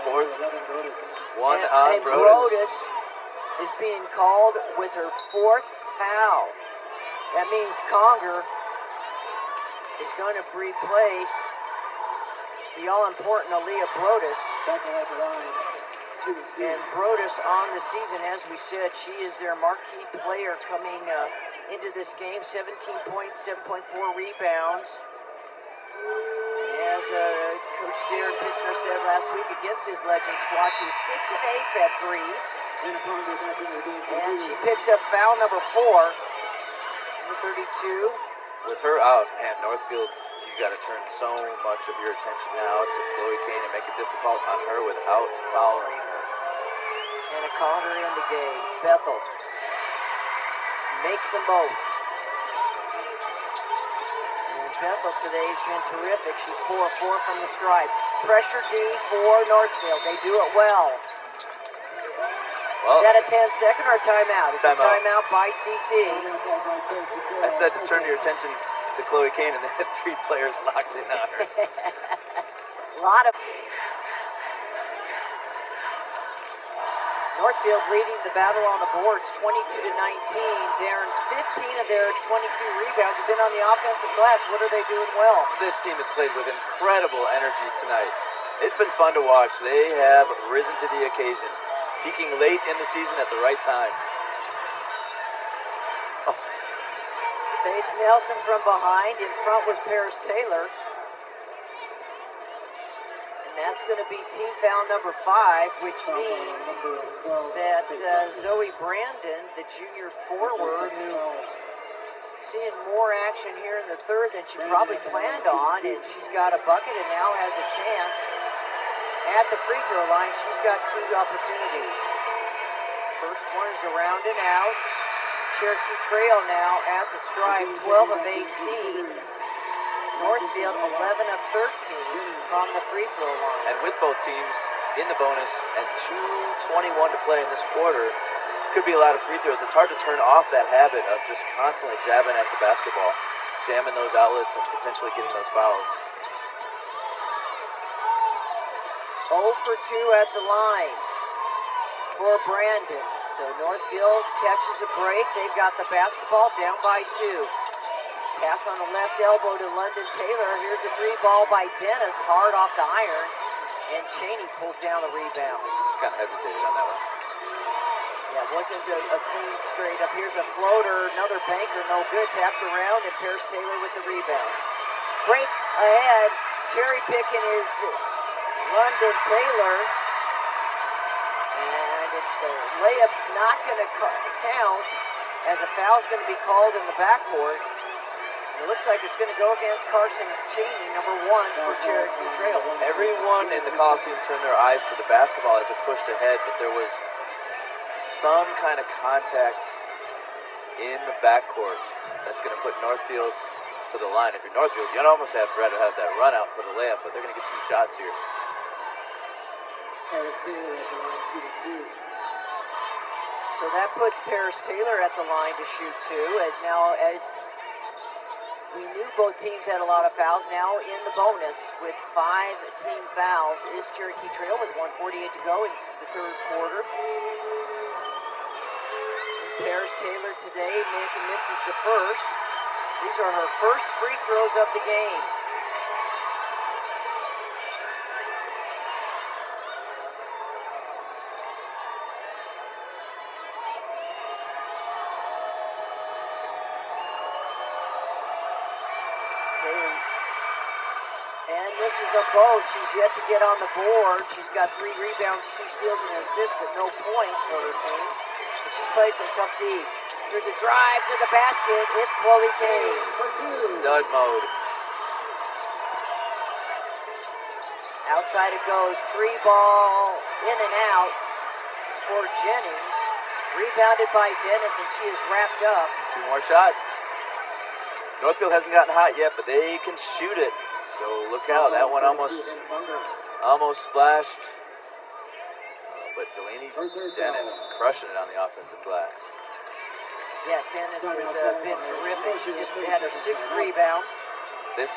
Fourth. One and, on and Brodus. Brodus is being called with her fourth foul. That means Conger is going to replace the all-important Aaliyah Brodus. And Brodus on the season, as we said, she is their marquee player coming into this game. 17 points, 7.4 rebounds. As Coach Darren Pitzner said last week against his Legend squad, she was 6 of 8 at threes. And she picks up foul number 4, number 32. With her out, man, Northfield, you got to turn so much of your attention now to Chloe Kane and make it difficult on her without fouling her. And a Conger in the game. Bethel makes them both. And Bethel today has been terrific. She's 4 of 4 from the stripe. Pressure D for Northfield. They do it well. Well, Is that a 10-second or a timeout? It's a timeout by CT. I said to turn your attention to Chloe Kane, and they had 3 players locked in on her. A lot of Northfield leading the battle on the boards, 22-19. Darren, 15 of their 22 rebounds have been on the offensive glass. What are they doing well? This team has played with incredible energy tonight. It's been fun to watch. They have risen to the occasion, peaking late in the season at the right time. Oh. Faith Nelson from behind. In front was Paris Taylor. And that's going to be team foul number 5, which means that Zoe Brandon, the junior forward, who seeing more action here in the third than she probably planned on, and she's got a bucket and now has a chance at the free throw line. She's got 2 opportunities. First one is around and out. Cherokee Trail now at the stripe, 12 of 18. Northfield 11 of 13 from the free throw line. And with both teams in the bonus and 2:21 to play in this quarter, could be a lot of free throws. It's hard to turn off that habit of just constantly jabbing at the basketball, jamming those outlets and potentially getting those fouls. 0 for 2 at the line for Brandon. So Northfield catches a break. They've got the basketball down by 2. Pass on the left elbow to London Taylor. Here's a 3 ball by Dennis, hard off the iron. And Cheney pulls down the rebound. Just kind of hesitated on that one. Yeah, it wasn't a clean straight up. Here's a floater, another banker, no good. Tapped around, and Paris Taylor with the rebound. Break ahead. Cherry picking is London Taylor. And the layup's not going to count, as a foul's going to be called in the backcourt. It looks like it's going to go against Carson Cheney, number 1 for Cherokee Trail. Everyone in the Coliseum turned their eyes to the basketball as it pushed ahead, but there was some kind of contact in the backcourt that's going to put Northfield to the line. If you're Northfield, you'd almost rather have that run out for the layup, but they're going to get 2 shots here. Paris Taylor at the line shooting 2. So that puts Paris Taylor at the line to shoot 2, as we knew both teams had a lot of fouls. Now in the bonus with 5 team fouls is Cherokee Trail with 1:48 to go in the third quarter. And Paris Taylor today misses the first. These are her first free throws of the game. And this is a both. She's yet to get on the board. She's got 3 rebounds, 2 steals, and an assist, but no points for her team. But she's played some tough D. Here's a drive to the basket. It's Chloe Kane. Stud mode. Outside it goes. 3 ball in and out for Jennings. Rebounded by Dennis, and she is wrapped up. 2 more shots. Northfield hasn't gotten hot yet, but they can shoot it. So look out, that one almost splashed. But Delaney Dennis crushing it on the offensive glass. Yeah, Dennis has been terrific. She just had her 6th rebound. This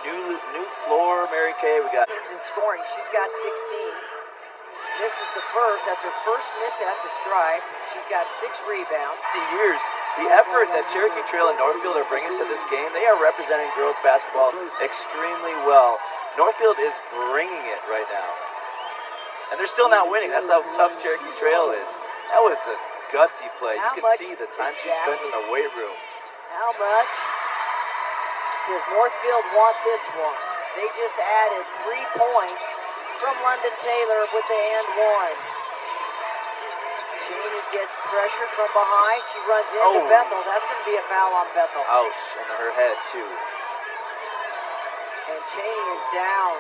new floor, Mary Kay. We got Teams in scoring. She's got 16. Misses the first. That's her first miss at the stripe. She's got 6 rebounds. 50 years. The effort that Cherokee Trail and Northfield are bringing to this game, they are representing girls basketball extremely well. Northfield is bringing it right now. And they're still not winning. That's how tough Cherokee Trail is. That was a gutsy play. You can see the time she spent in the weight room. How much does Northfield want this one? They just added 3 points from London Taylor with the and one. Cheney gets pressured from behind. She runs into Bethel. That's going to be a foul on Bethel. Ouch, and her head too. And Cheney is down.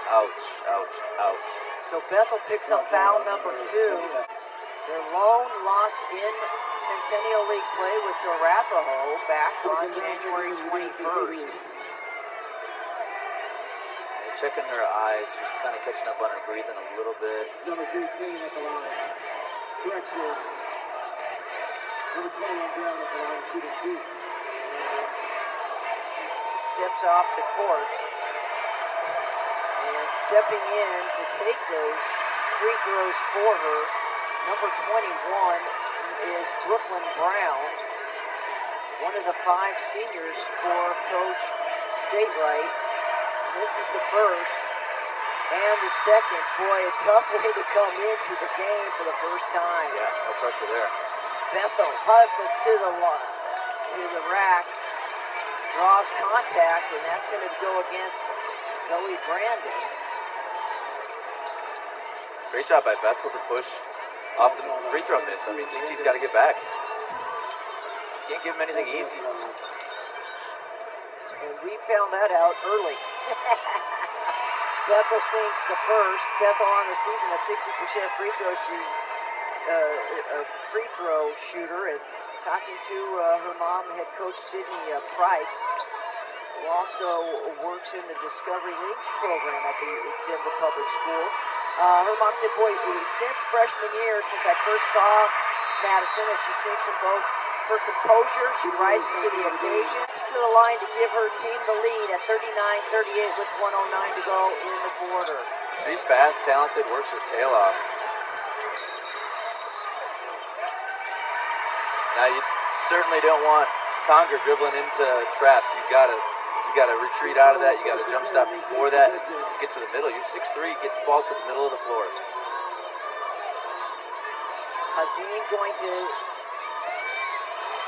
Ouch, ouch, ouch. So Bethel picks up foul number 2. Their lone loss in Centennial League play was to Arapahoe back on January 21st. Checking her eyes, she's kind of catching up on her breathing a little bit. Number 3, Kane at the line. Correction. Number 21, Brown at the line, shooting 2. And she steps off the court. And stepping in to take those free throws for her, number 21 is Brooklyn Brown, one of the 5 seniors for Coach Statewright. This is the first and the second. Boy, a tough way to come into the game for the first time. Yeah, no pressure there. Bethel hustles to the rack, draws contact, and that's going to go against Zoe Brandon. Great job by Bethel to push off the free throw miss. I mean, CT's got to get back. Can't give them anything easy. And we found that out early. Bethel sinks the first. Bethel on the season a 60% free throw shooter, and talking to her mom, head coach Sydney Price, who also works in the Discovery Leagues program at the Denver Public Schools. Her mom said, boy, since freshman year, since I first saw Madison, as she sinks them both, her composure, she rises to the occasion, to the line to give her team the lead at 39-38 with 1:09 to go in the quarter. She's fast, talented, works her tail off. Now you certainly don't want Conger dribbling into traps. You gotta retreat out of that. You gotta jump stop before that. Get to the middle. You're 6'3", get the ball to the middle of the floor. Hazim going to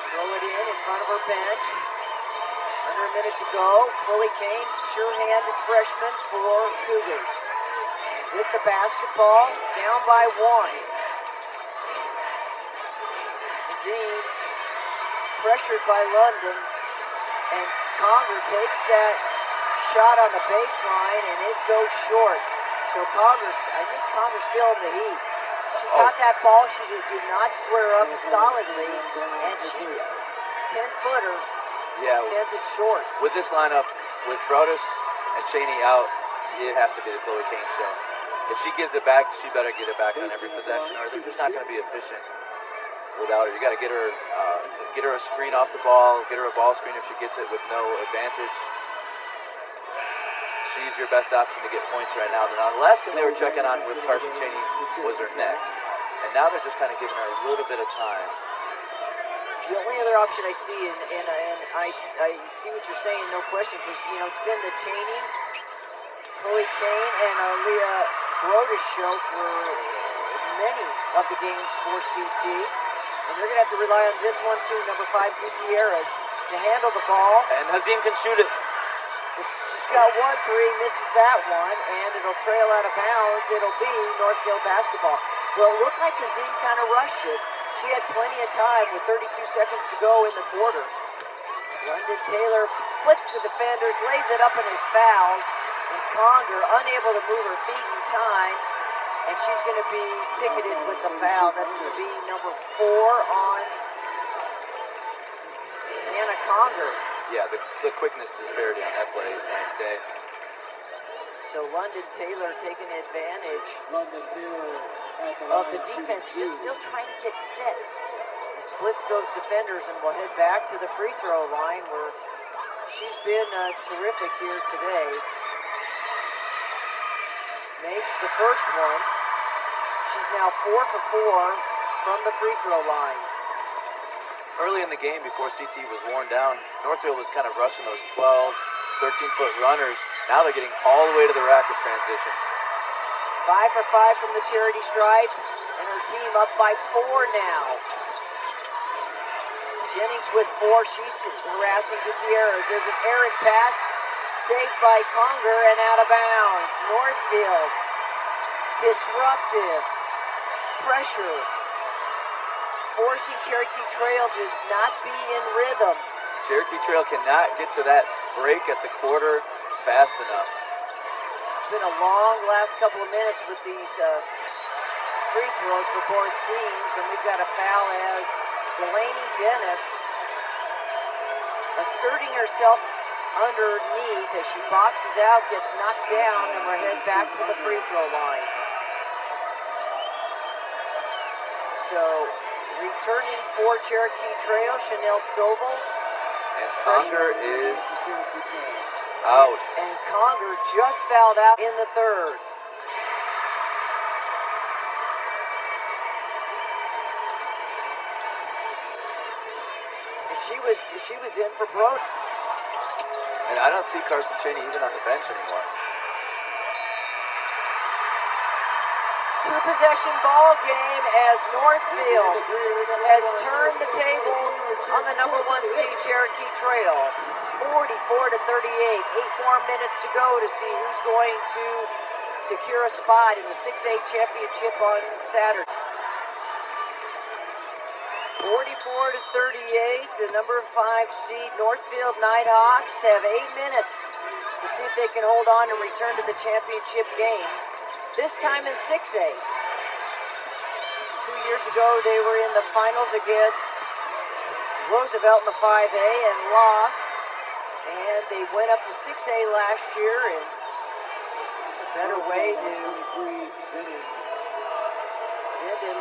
throw it in front of her bench. Under a minute to go. Chloe Kane, sure-handed freshman for Cougars. With the basketball, down by 1. Hazim pressured by London, and Conger takes that shot on the baseline, and it goes short. So I think Conger's feeling the heat. She got that ball, she did not square up solidly, and she 10-footer sends it short. With this lineup, with Brodus and Cheney out, it has to be the Chloe Kane show. If she gives it back, she better get it back on every possession, or they're just not going to be efficient without her. You got to get her a screen off the ball, get her a ball screen if she gets it with no advantage. She's your best option to get points right now. The last thing they were checking on with Carson Cheney was her neck, and now they're just kind of giving her a little bit of time. The only other option I see, and I see what you're saying, no question, because it's been the Cheney, Chloe Kane, and Leah Brodus show for many of the games for CT, and they're going to have to rely on this one too, number 5 Gutierrez, to handle the ball. And Hazim can shoot it. She's got 1 3, misses that one, and it'll trail out of bounds. It'll be Northfield basketball. Well, it looked like Hazim kind of rushed it. She had plenty of time with 32 seconds to go in the quarter. London Taylor splits the defenders, lays it up, and is fouled. And Conger unable to move her feet in time, and she's going to be ticketed with the foul. That's going to be number 4 on Hannah Conger. Yeah, the quickness disparity on that play is night and day. So London Taylor taking advantage London Taylor of the defense, just still trying to get set. and splits those defenders, and will head back to the free throw line where she's been terrific here today. Makes the first one. She's now 4 for 4 from the free throw line. Early in the game, before CT was worn down, Northfield was kind of rushing those 12, 13-foot runners. Now they're getting all the way to the rack in transition. 5 for 5 from the charity stripe, and her team up by 4 now. Jennings with 4. She's harassing Gutierrez. There's an errant pass, saved by Conger and out of bounds. Northfield, disruptive, pressure, forcing Cherokee Trail to not be in rhythm. Cherokee Trail cannot get to that break at the quarter fast enough. It's been a long last couple of minutes with these free throws for both teams, and we've got a foul as Delaney Dennis asserting herself underneath as she boxes out, gets knocked down, and we're heading back to the free throw line. So, returning for Cherokee Trail, Chanel Stovall. And Conger is out. And Conger just fouled out in the third. And she was in for Brody. And I don't see Carson Cheney even on the bench anymore. Two-possession ball game as Northfield has turned the tables on the number 1 seed Cherokee Trail. 44-38. 8 more minutes to go to see who's going to secure a spot in the 6A championship on Saturday. 44-38. The number 5 seed Northfield Nighthawks have 8 minutes to see if they can hold on and return to the championship game. This time in 6A. 2 years ago, they were in the finals against Roosevelt in the 5A and lost. And they went up to 6A last year, and a better way to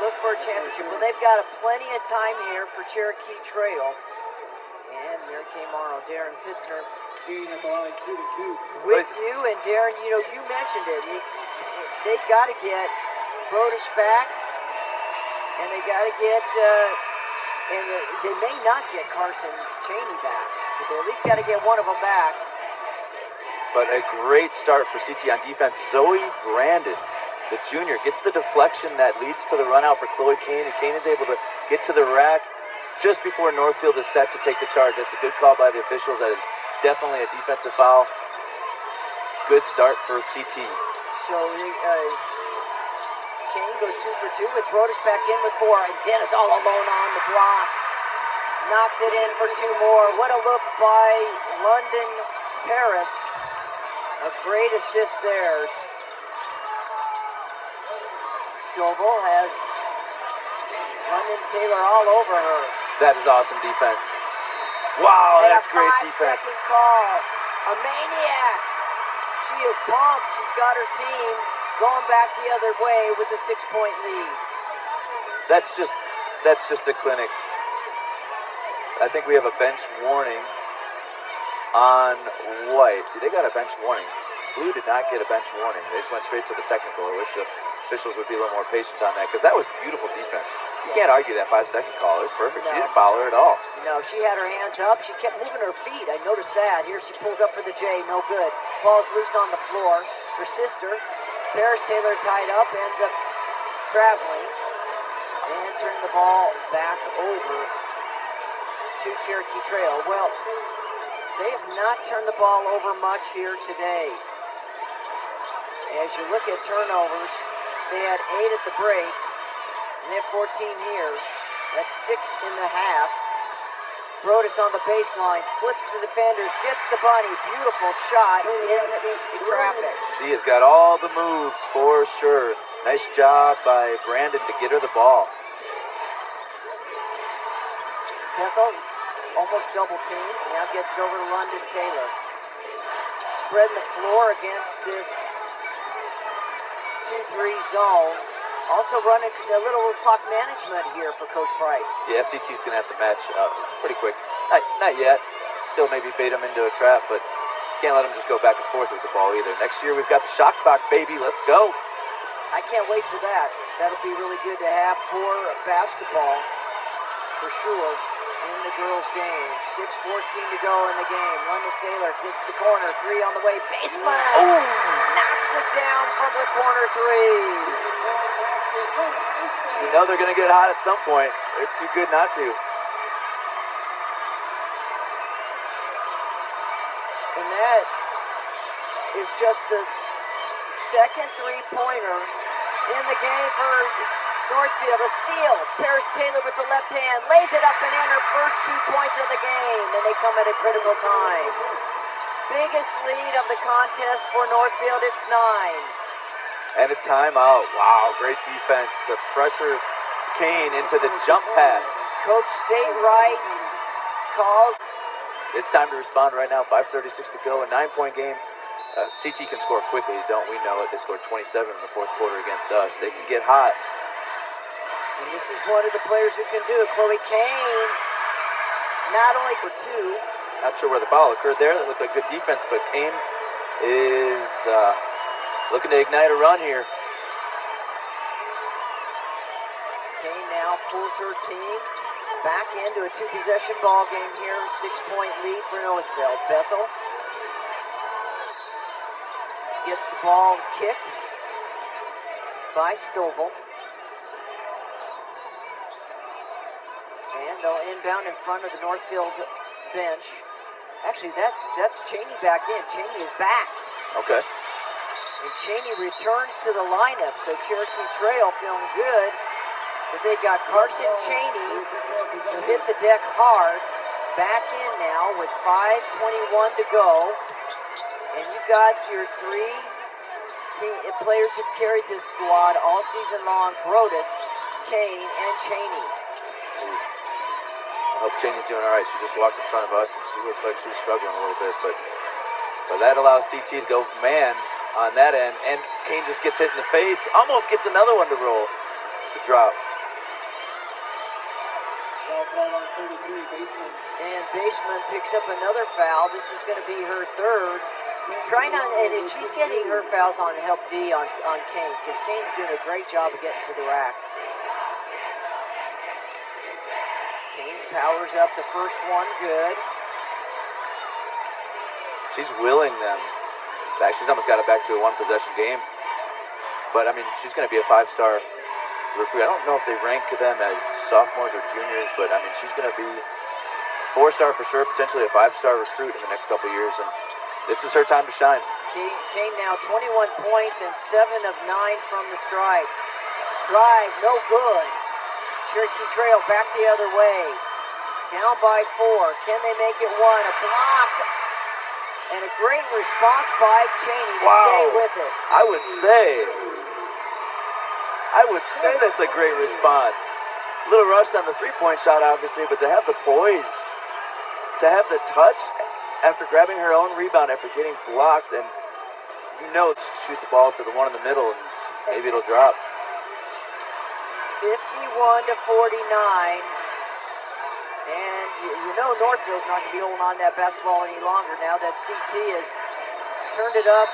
look for a championship. Well, they've got plenty of time here for Cherokee Trail. And Mary Kay Morrow, Darren Pitzner with you. And Darren, you mentioned it. They've got to get Brodus back, and they got to get, and they may not get Carson Cheney back, but they at least got to get one of them back. But a great start for CT on defense. Zoe Brandon, the junior, gets the deflection that leads to the run out for Chloe Kane, and Kane is able to get to the rack just before Northfield is set to take the charge. That's a good call by the officials. That is definitely a defensive foul. Good start for CT. So Kane goes 2 for 2 with Brodus back in with 4, and Dennis all alone on the block. Knocks it in for 2 more. What a look by London Paris. A great assist there. Stovall has London Taylor all over her. That is awesome defense. Wow, And that's a great defense. 5-second call. A maniac. She is pumped. She's got her team going back the other way with a 6-point lead. That's just a clinic. I think we have a bench warning on White. See, they got a bench warning. Blue did not get a bench warning. They just went straight to the technical. I wish the officials would be a little more patient on that, because that was beautiful defense. You can't argue that 5-second call. It was perfect. No. She didn't foul her at all. No, she had her hands up. She kept moving her feet. I noticed that. Here she pulls up for the J. No good. Ball's loose on the floor. Her sister, Paris Taylor, tied up, ends up traveling and turning the ball back over to Cherokee Trail. Well, they have not turned the ball over much here today. As you look at turnovers, they had 8 at the break, and they have 14 here. That's 6 in the half. Brodus on the baseline, splits the defenders, gets the bunny. Beautiful shot in traffic. She has got all the moves for sure. Nice job by Brandon to get her the ball. Bethel almost double teamed. Now gets it over to London Taylor. Spreading the floor against this 2-3 zone. Also running a little clock management here for Coach Price. Yeah, SCT's going to have to match pretty quick. Not yet. Still maybe bait them into a trap, but can't let them just go back and forth with the ball either. Next year we've got the shot clock, baby. Let's go. I can't wait for that. That'll be really good to have for basketball, for sure, in the girls' game. 6:14 to go in the game. London Taylor gets the corner. 3 on the way. Baseman knocks it down from the corner 3. You know they're going to get hot at some point. They're too good not to. And that is just the second three-pointer in the game for Northfield. A steal. Paris Taylor with the left hand. Lays it up and in, her first 2 points of the game. And they come at a critical time. Biggest lead of the contest for Northfield. It's 9. And a timeout. Wow, great defense to pressure Kane into the jump pass. Coach State Wright calls. It's time to respond right now. 5:36 to go. A 9-point game. CT can score quickly, don't we know it? They scored 27 in the fourth quarter against us. They can get hot. And this is one of the players who can do it. Chloe Kane, not only for 2. Not sure where the foul occurred there. That looked like good defense, but Kane is looking to ignite a run here. Kane now pulls her team back into a 2-possession ball game here. 6-point lead for Northfield. Bethel gets the ball kicked by Stovall. And they'll inbound in front of the Northfield bench. Actually, that's Cheney back in. Cheney is back. Okay. And Cheney returns to the lineup, so Cherokee Trail feeling good. But they got Carson Cheney, who hit the deck hard, back in now with 5:21 to go. And you've got your 3 players who've carried this squad all season long: Brodus, Kane, and Cheney. I hope Cheney's doing all right. She just walked in front of us, and she looks like she's struggling a little bit. But that allows CT to go man on that end, and Kane just gets hit in the face. Almost gets another one to roll. It's a drop. And Baseman picks up another foul. This is going to be her 3rd. Trying on, and she's getting her fouls on help D on Kane, because Kane's doing a great job of getting to the rack. Kane powers up the first one, good. She's willing them back. She's almost got it back to a 1-possession game. But, I mean, she's going to be a 5-star recruit. I don't know if they rank them as sophomores or juniors, but, I mean, she's going to be a 4-star for sure, potentially a 5-star recruit in the next couple of years. And this is her time to shine. Kane now 21 points and 7 of 9 from the stripe. Drive, no good. Cherokee Trail back the other way. Down by 4. Can they make it 1? A block. And a great response by Cheney to stay with it. I would say that's a great response. A little rushed on the 3-point shot, obviously, but to have the poise, to have the touch after grabbing her own rebound after getting blocked, and just shoot the ball to the one in the middle, and maybe it'll drop. 51 to 49. And you know Northfield's not going to be holding on to that basketball any longer now that CT has turned it up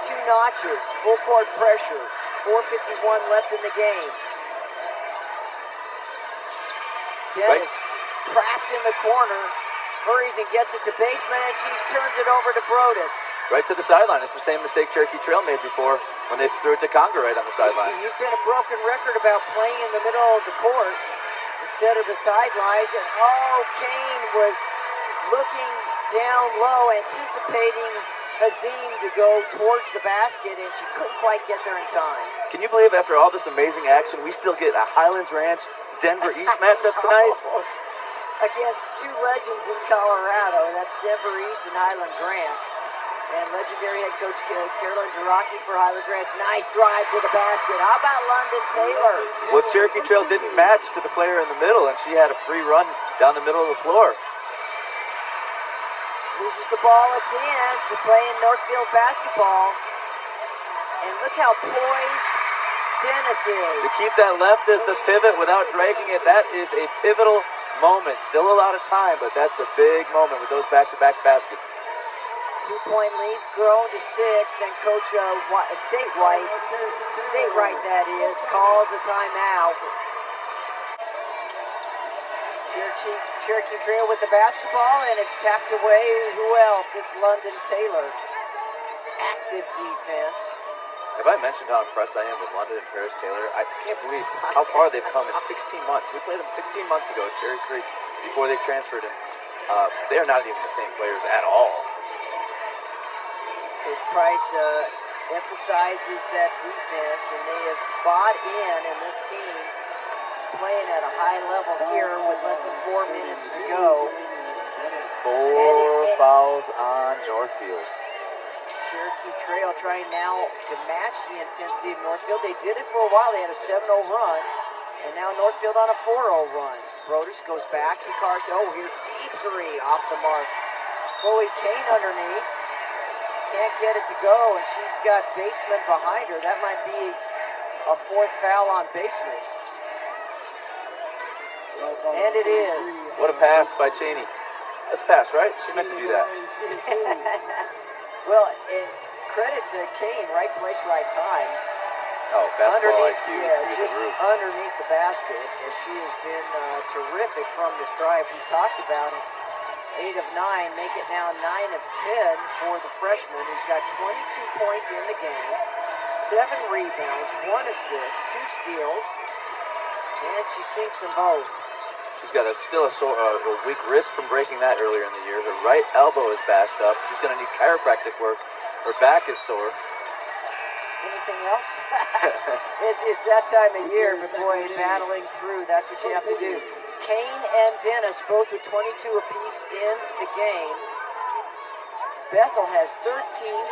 2 notches. Full court pressure. 4:51 left in the game. Dennis trapped in the corner. Hurries and gets it to Baseman, and she turns it over to Brodus. Right to the sideline. It's the same mistake Cherokee Trail made before when they threw it to Conger right on the sideline. You've been a broken record about playing in the middle of the court instead of the sidelines. And Kane was looking down low, anticipating Hazim to go towards the basket, and she couldn't quite get there in time. Can you believe after all this amazing action, we still get a Highlands Ranch Denver East matchup tonight? Against 2 legends in Colorado. That's Denver East and Highlands Ranch. And legendary head coach Carolyn Jaraki for Highlands Ranch. Nice drive to the basket. How about London Taylor? Well, Cherokee Trail didn't match to the player in the middle, and she had a free run down the middle of the floor. Loses the ball again to play in Northfield basketball. And look how poised Dennis is. To keep that left as the pivot without dragging it, that is a pivotal moment. Still a lot of time, but that's a big moment with those back-to-back baskets. 2-point leads grown to 6. Then Coach State Wright, that is, calls a timeout. Cherokee Trail with the basketball, and it's tapped away. Who else? It's London Taylor. Active defense. Have I mentioned how impressed I am with London and Paris Taylor? I can't believe how far they've come in 16 months. We played them 16 months ago at Cherry Creek before they transferred, and they are not even the same players at all. Coach Price emphasizes that defense, and they have bought in, and this team is playing at a high level here with less than 4 minutes to go. 4 fouls on Northfield. Cherokee Trail trying now to match the intensity of Northfield. They did it for a while. They had a 7-0 run, and now Northfield on a 4-0 run. Brodus goes back to Carson. Oh, here, deep three off the mark. Chloe Kane underneath. Can't get it to go, and she's got Baseman behind her. That might be a 4th foul on Baseman. And it is. What a pass by Cheney. That's a pass, right? She meant to do that. Well, credit to Kane, right place, right time. Oh, basketball Underneath, IQ. yeah, through just the roof. underneath the basket, as she has been terrific from the stripe. We talked about it. 8 of 9, make it now 9 of 10 for the freshman, who's got 22 points in the game, 7 rebounds, 1 assist, 2 steals, and she sinks them both. She's got still a weak wrist from breaking that earlier in the year. Her right elbow is bashed up. She's going to need chiropractic work. Her back is sore. Anything else? it's that time of year, but boy, battling through, that's what you have to do. Kane and Dennis both with 22 apiece in the game. Bethel has 13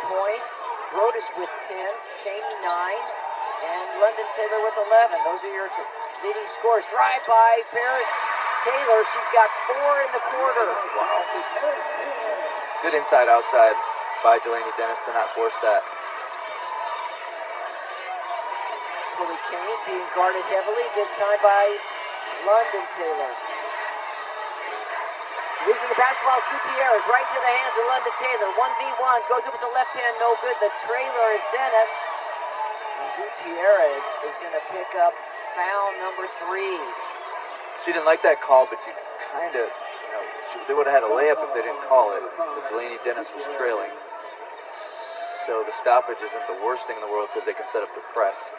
points, Brodus with 10, Cheney 9, and London Taylor with 11. Those are your leading scores. Drive by Paris Taylor. She's got 4 in the quarter. Wow. Good inside-outside by Delaney Dennis to not force that. Chloe Kane being guarded heavily, this time by London Taylor. Losing the basketball is Gutierrez, right to the hands of London Taylor. 1v1, goes up with the left hand, no good. The trailer is Dennis. And Gutierrez is going to pick up foul number 3. She didn't like that call, but she kind of, they would have had a layup if they didn't call it, because Delaney Dennis was trailing. So the stoppage isn't the worst thing in the world because they can set up the press.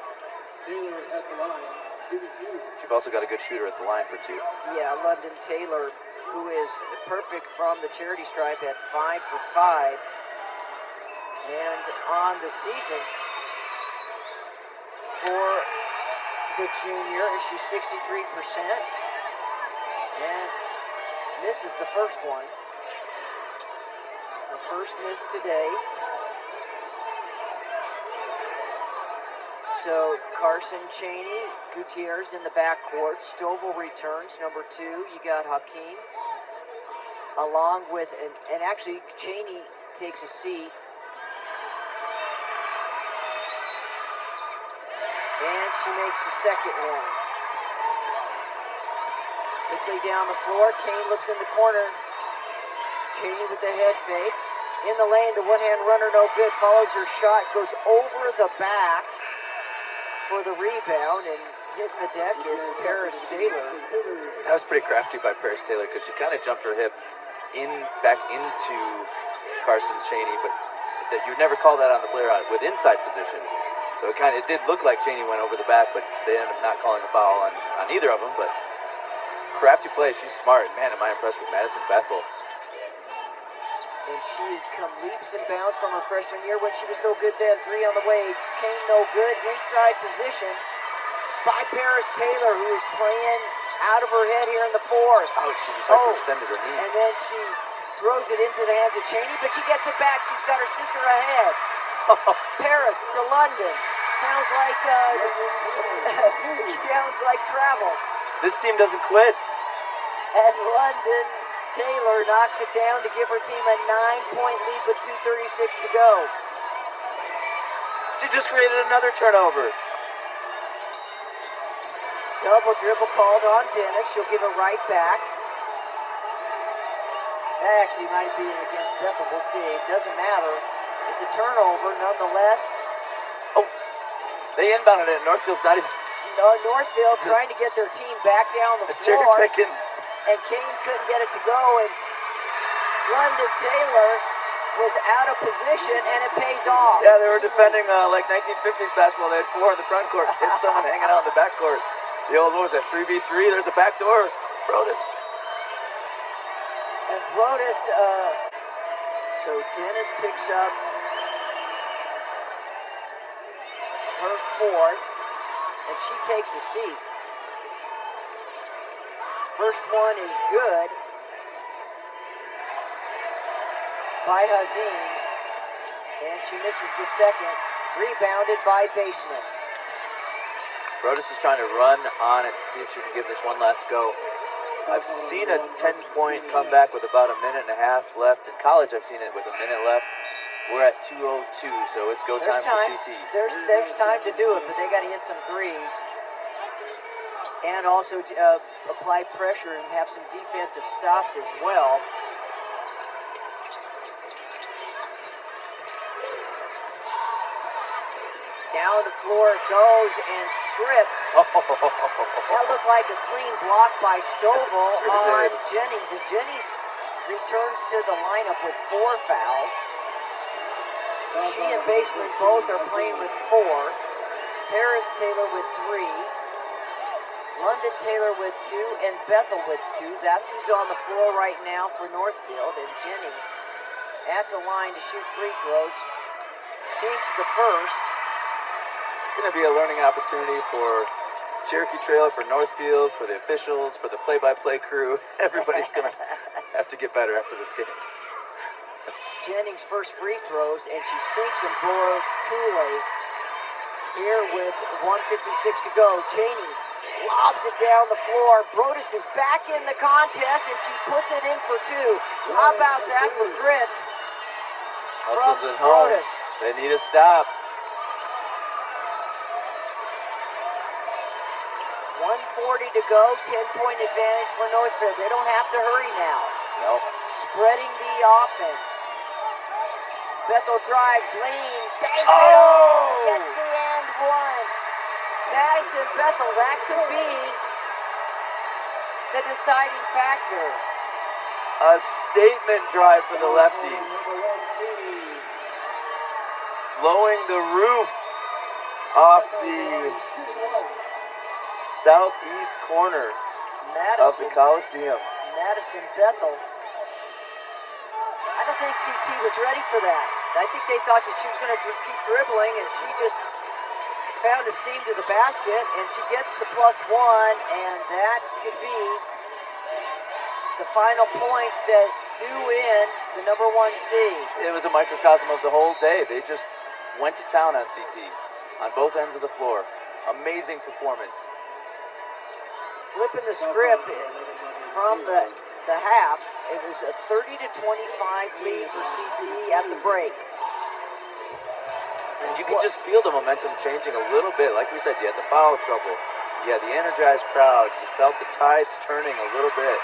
Taylor at the line, shooting 2. You've also got a good shooter at the line for 2. Yeah, London Taylor, who is perfect from the charity stripe at 5 for 5. And on the season for the junior, she's 63%. And misses the first one. Her first miss today. So Carson, Cheney, Gutierrez in the backcourt. Stovall returns, number 2. You got Hakeem. Along with, and actually Cheney takes a seat. And she makes the second one. Quickly down the floor, Kane looks in the corner. Cheney with the head fake. In the lane, the one-hand runner, no good. Follows her shot, goes over the back for the rebound, and hitting the deck is Paris Taylor. That was pretty crafty by Paris Taylor because she kind of jumped her hip back into Carson Cheney, but you'd never call that on the player with inside position. So it did look like Cheney went over the back, but they ended up not calling a foul on either of them. But it's a crafty play. She's smart. Man, am I impressed with Madison Bethel. And she has come leaps and bounds from her freshman year when she was so good then. 3 on the way. Kane no good. Inside position by Paris Taylor, who is playing out of her head here in the 4th. Oh, she just hyperextended her knee. And then she throws it into the hands of Cheney, but she gets it back. She's got her sister ahead. Paris to London. Sounds like sounds like travel. This team doesn't quit. And London Taylor knocks it down to give her team a 9-point lead with 2:36 to go. She just created another turnover. Double dribble called on Dennis. She'll give it right back. That actually might be against Bethel. We'll see. It doesn't matter. It's a turnover nonetheless. Oh, they inbounded it. Northfield's not even. No, Northfield trying to get their team back down the Cherry floor. picking. And Kane couldn't get it to go. And London Taylor was out of position, and it pays off. Yeah, they were defending like 1950s basketball. They had 4 in the front court. Hit someone hanging out in the back court. The old, what was that, 3v3? There's a back door. Brodus. And Brodus, so Dennis picks up her 4th, and she takes a seat. First one is good by Hazim, and she misses the second. Rebounded by Baseman. Brodus is trying to run on it to see if she can give this one last go. I've seen a 10-point comeback with about a minute and a half left. In college, I've seen it with a minute left. We're at 2:02, so it's go time for CT. There's time to do it, but they got to hit some threes. And also apply pressure and have some defensive stops as well. Down the floor it goes and stripped. That looked like a clean block by Stovall on Jennings. And Jennings returns to the lineup with 4 fouls. She and Baseman both are playing with 4. Paris Taylor with 3. London Taylor with 2. And Bethel with 2. That's who's on the floor right now for Northfield. And Jennings at the line to shoot free throws. Sinks the first. It's going to be a learning opportunity for Cherokee Trail, for Northfield, for the officials, for the play-by-play crew. Everybody's going to have to get better after this game. Jennings' first free throws, and she sinks them both coolly. Here with 1:56 to go, Cheney lobs it down the floor. Brodus is back in the contest, and she puts it in for 2. How about that for grit? Hustles at home. Brodus. They need a stop. 1:40 to go, 10-point advantage for Northfield. They don't have to hurry now. Nope. Spreading the offense. Bethel drives, lane, banks it home, gets the and one. Madison Bethel, that could be the deciding factor. A statement drive for the lefty. Blowing the roof off the southeast corner of the Coliseum. Madison Bethel. I don't think CT was ready for that. I think they thought that she was going to keep dribbling, and she just found a seam to the basket, and she gets the +1, and that could be the final points that do in the number 1 seed. It was a microcosm of the whole day. They just went to town on CT on both ends of the floor. Amazing performance. Flipping the script from the half, it was a 30-25 lead for CT at the break. And you could just feel the momentum changing a little bit. Like we said, you had the foul trouble. You had the energized crowd. You felt the tides turning a little bit.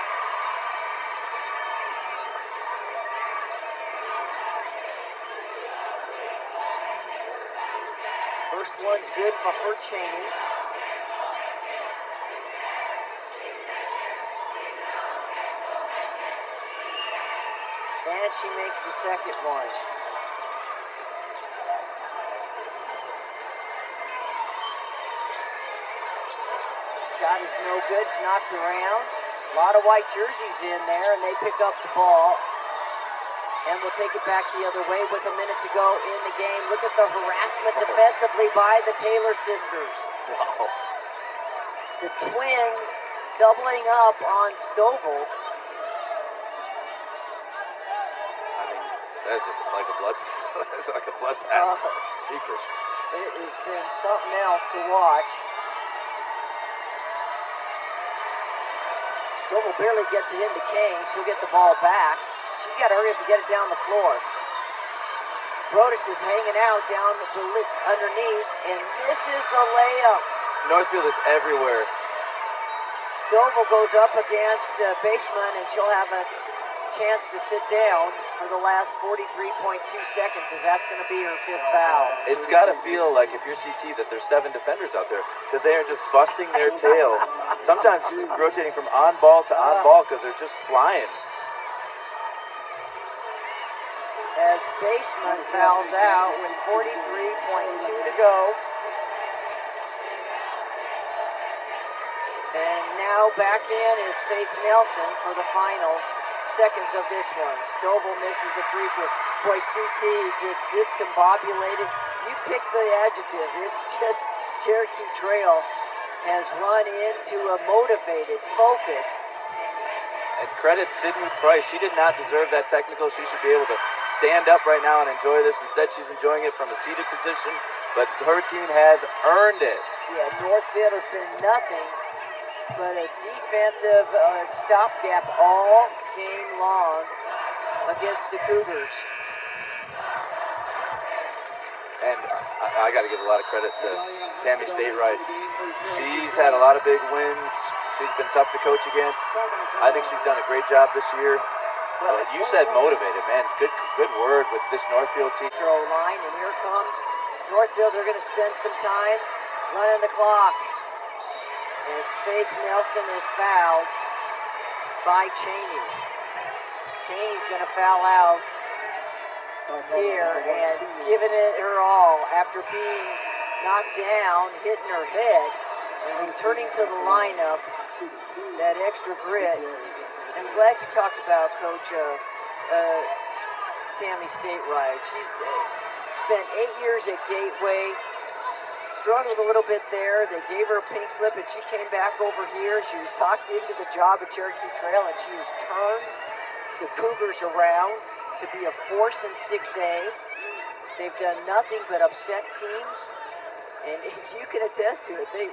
First one's good for Cheney. And she makes the second one. Shot is no good, it's knocked around. A lot of white jerseys in there, and they pick up the ball. And we'll take it back the other way with a minute to go in the game. Look at the harassment defensively by the Taylor sisters. Wow. The twins doubling up on Stovall. That's like a blood. That's like a bloodbath. Jeepers. It has been something else to watch. Stovall barely gets it into Kane. She'll get the ball back. She's got to hurry up and get it down the floor. Brodus is hanging out down underneath and misses the layup. Northfield is everywhere. Stovall goes up against Baseman, and she'll have a chance to sit down for the last 43.2 seconds, as that's going to be her 5th foul. It's got to feel like, if you're CT, that there's 7 defenders out there because they are just busting their tail. Sometimes rotating from on ball to on ball because they're just flying. As Baseman fouls out with 43.2 to go. And now back in is Faith Nelson for the final seconds of this one. Stovall misses the free throw. Boy, CT just discombobulated. You pick the adjective. It's just Cherokee Trail has run into a motivated, focused. And credit Sydney Price. She did not deserve that technical. She should be able to stand up right now and enjoy this. Instead, she's enjoying it from a seated position. But her team has earned it. Yeah, Northfield has been nothing but a defensive stopgap all game long against the Cougars. And I got to give a lot of credit to Tammy Statewright. She's had a lot of big wins. She's been tough to coach against. I think she's done a great job this year. You said motivated, man. Good word with this Northfield team. Throw line, and here comes Northfield. They're going to spend some time running the clock as Faith Nelson is fouled by Cheney. Cheney's going to foul out here and giving it her all after being knocked down, hitting her head, and returning to the lineup. That extra grit. I'm glad you talked about Coach Tammy Statewright. She's spent 8 years at Gateway. Struggled a little bit there. They gave her a pink slip, and she came back over here. She was talked into the job at Cherokee Trail, and she has turned the Cougars around to be a force in 6A. They've done nothing but upset teams, and you can attest to it. They,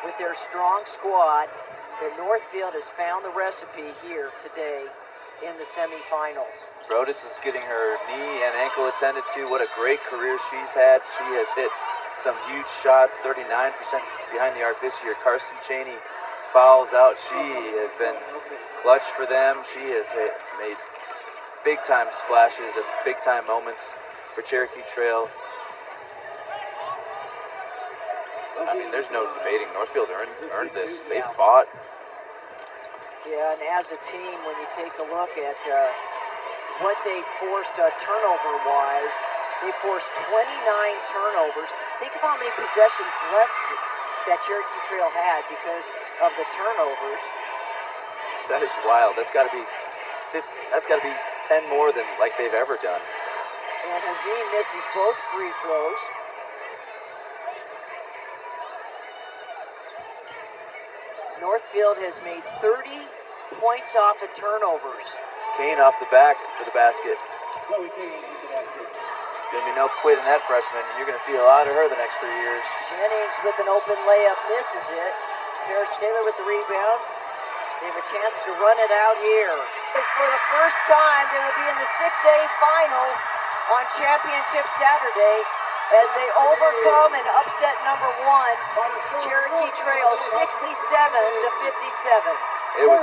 with their strong squad, the Northfield has found the recipe here today in the semifinals. Brodus is getting her knee and ankle attended to. What a great career she's had. She has hit some huge shots, 39% behind the arc this year. Carson Cheney fouls out. She has been clutch for them. She has made big-time splashes at big-time moments for Cherokee Trail. I mean, there's no debating. Northfield earned this. They fought. Yeah, and as a team, when you take a look at what they forced turnover-wise, they forced 29 turnovers. Think of how many possessions less that Cherokee Trail had because of the turnovers. That is wild. That's got to be 10 more than like they've ever done. And Hazim misses both free throws. Northfield has made 30 points off of turnovers. Kane off the back for the basket. Chloe Kane with the basket. Going to be no quitting that freshman. You're going to see a lot of her the next 3 years. Jennings with an open layup misses it. Paris Taylor with the rebound. They have a chance to run it out here. This for the first time, they will be in the 6A finals on Championship Saturday as they overcome and upset number 1, Cherokee Trail, 67-57. It was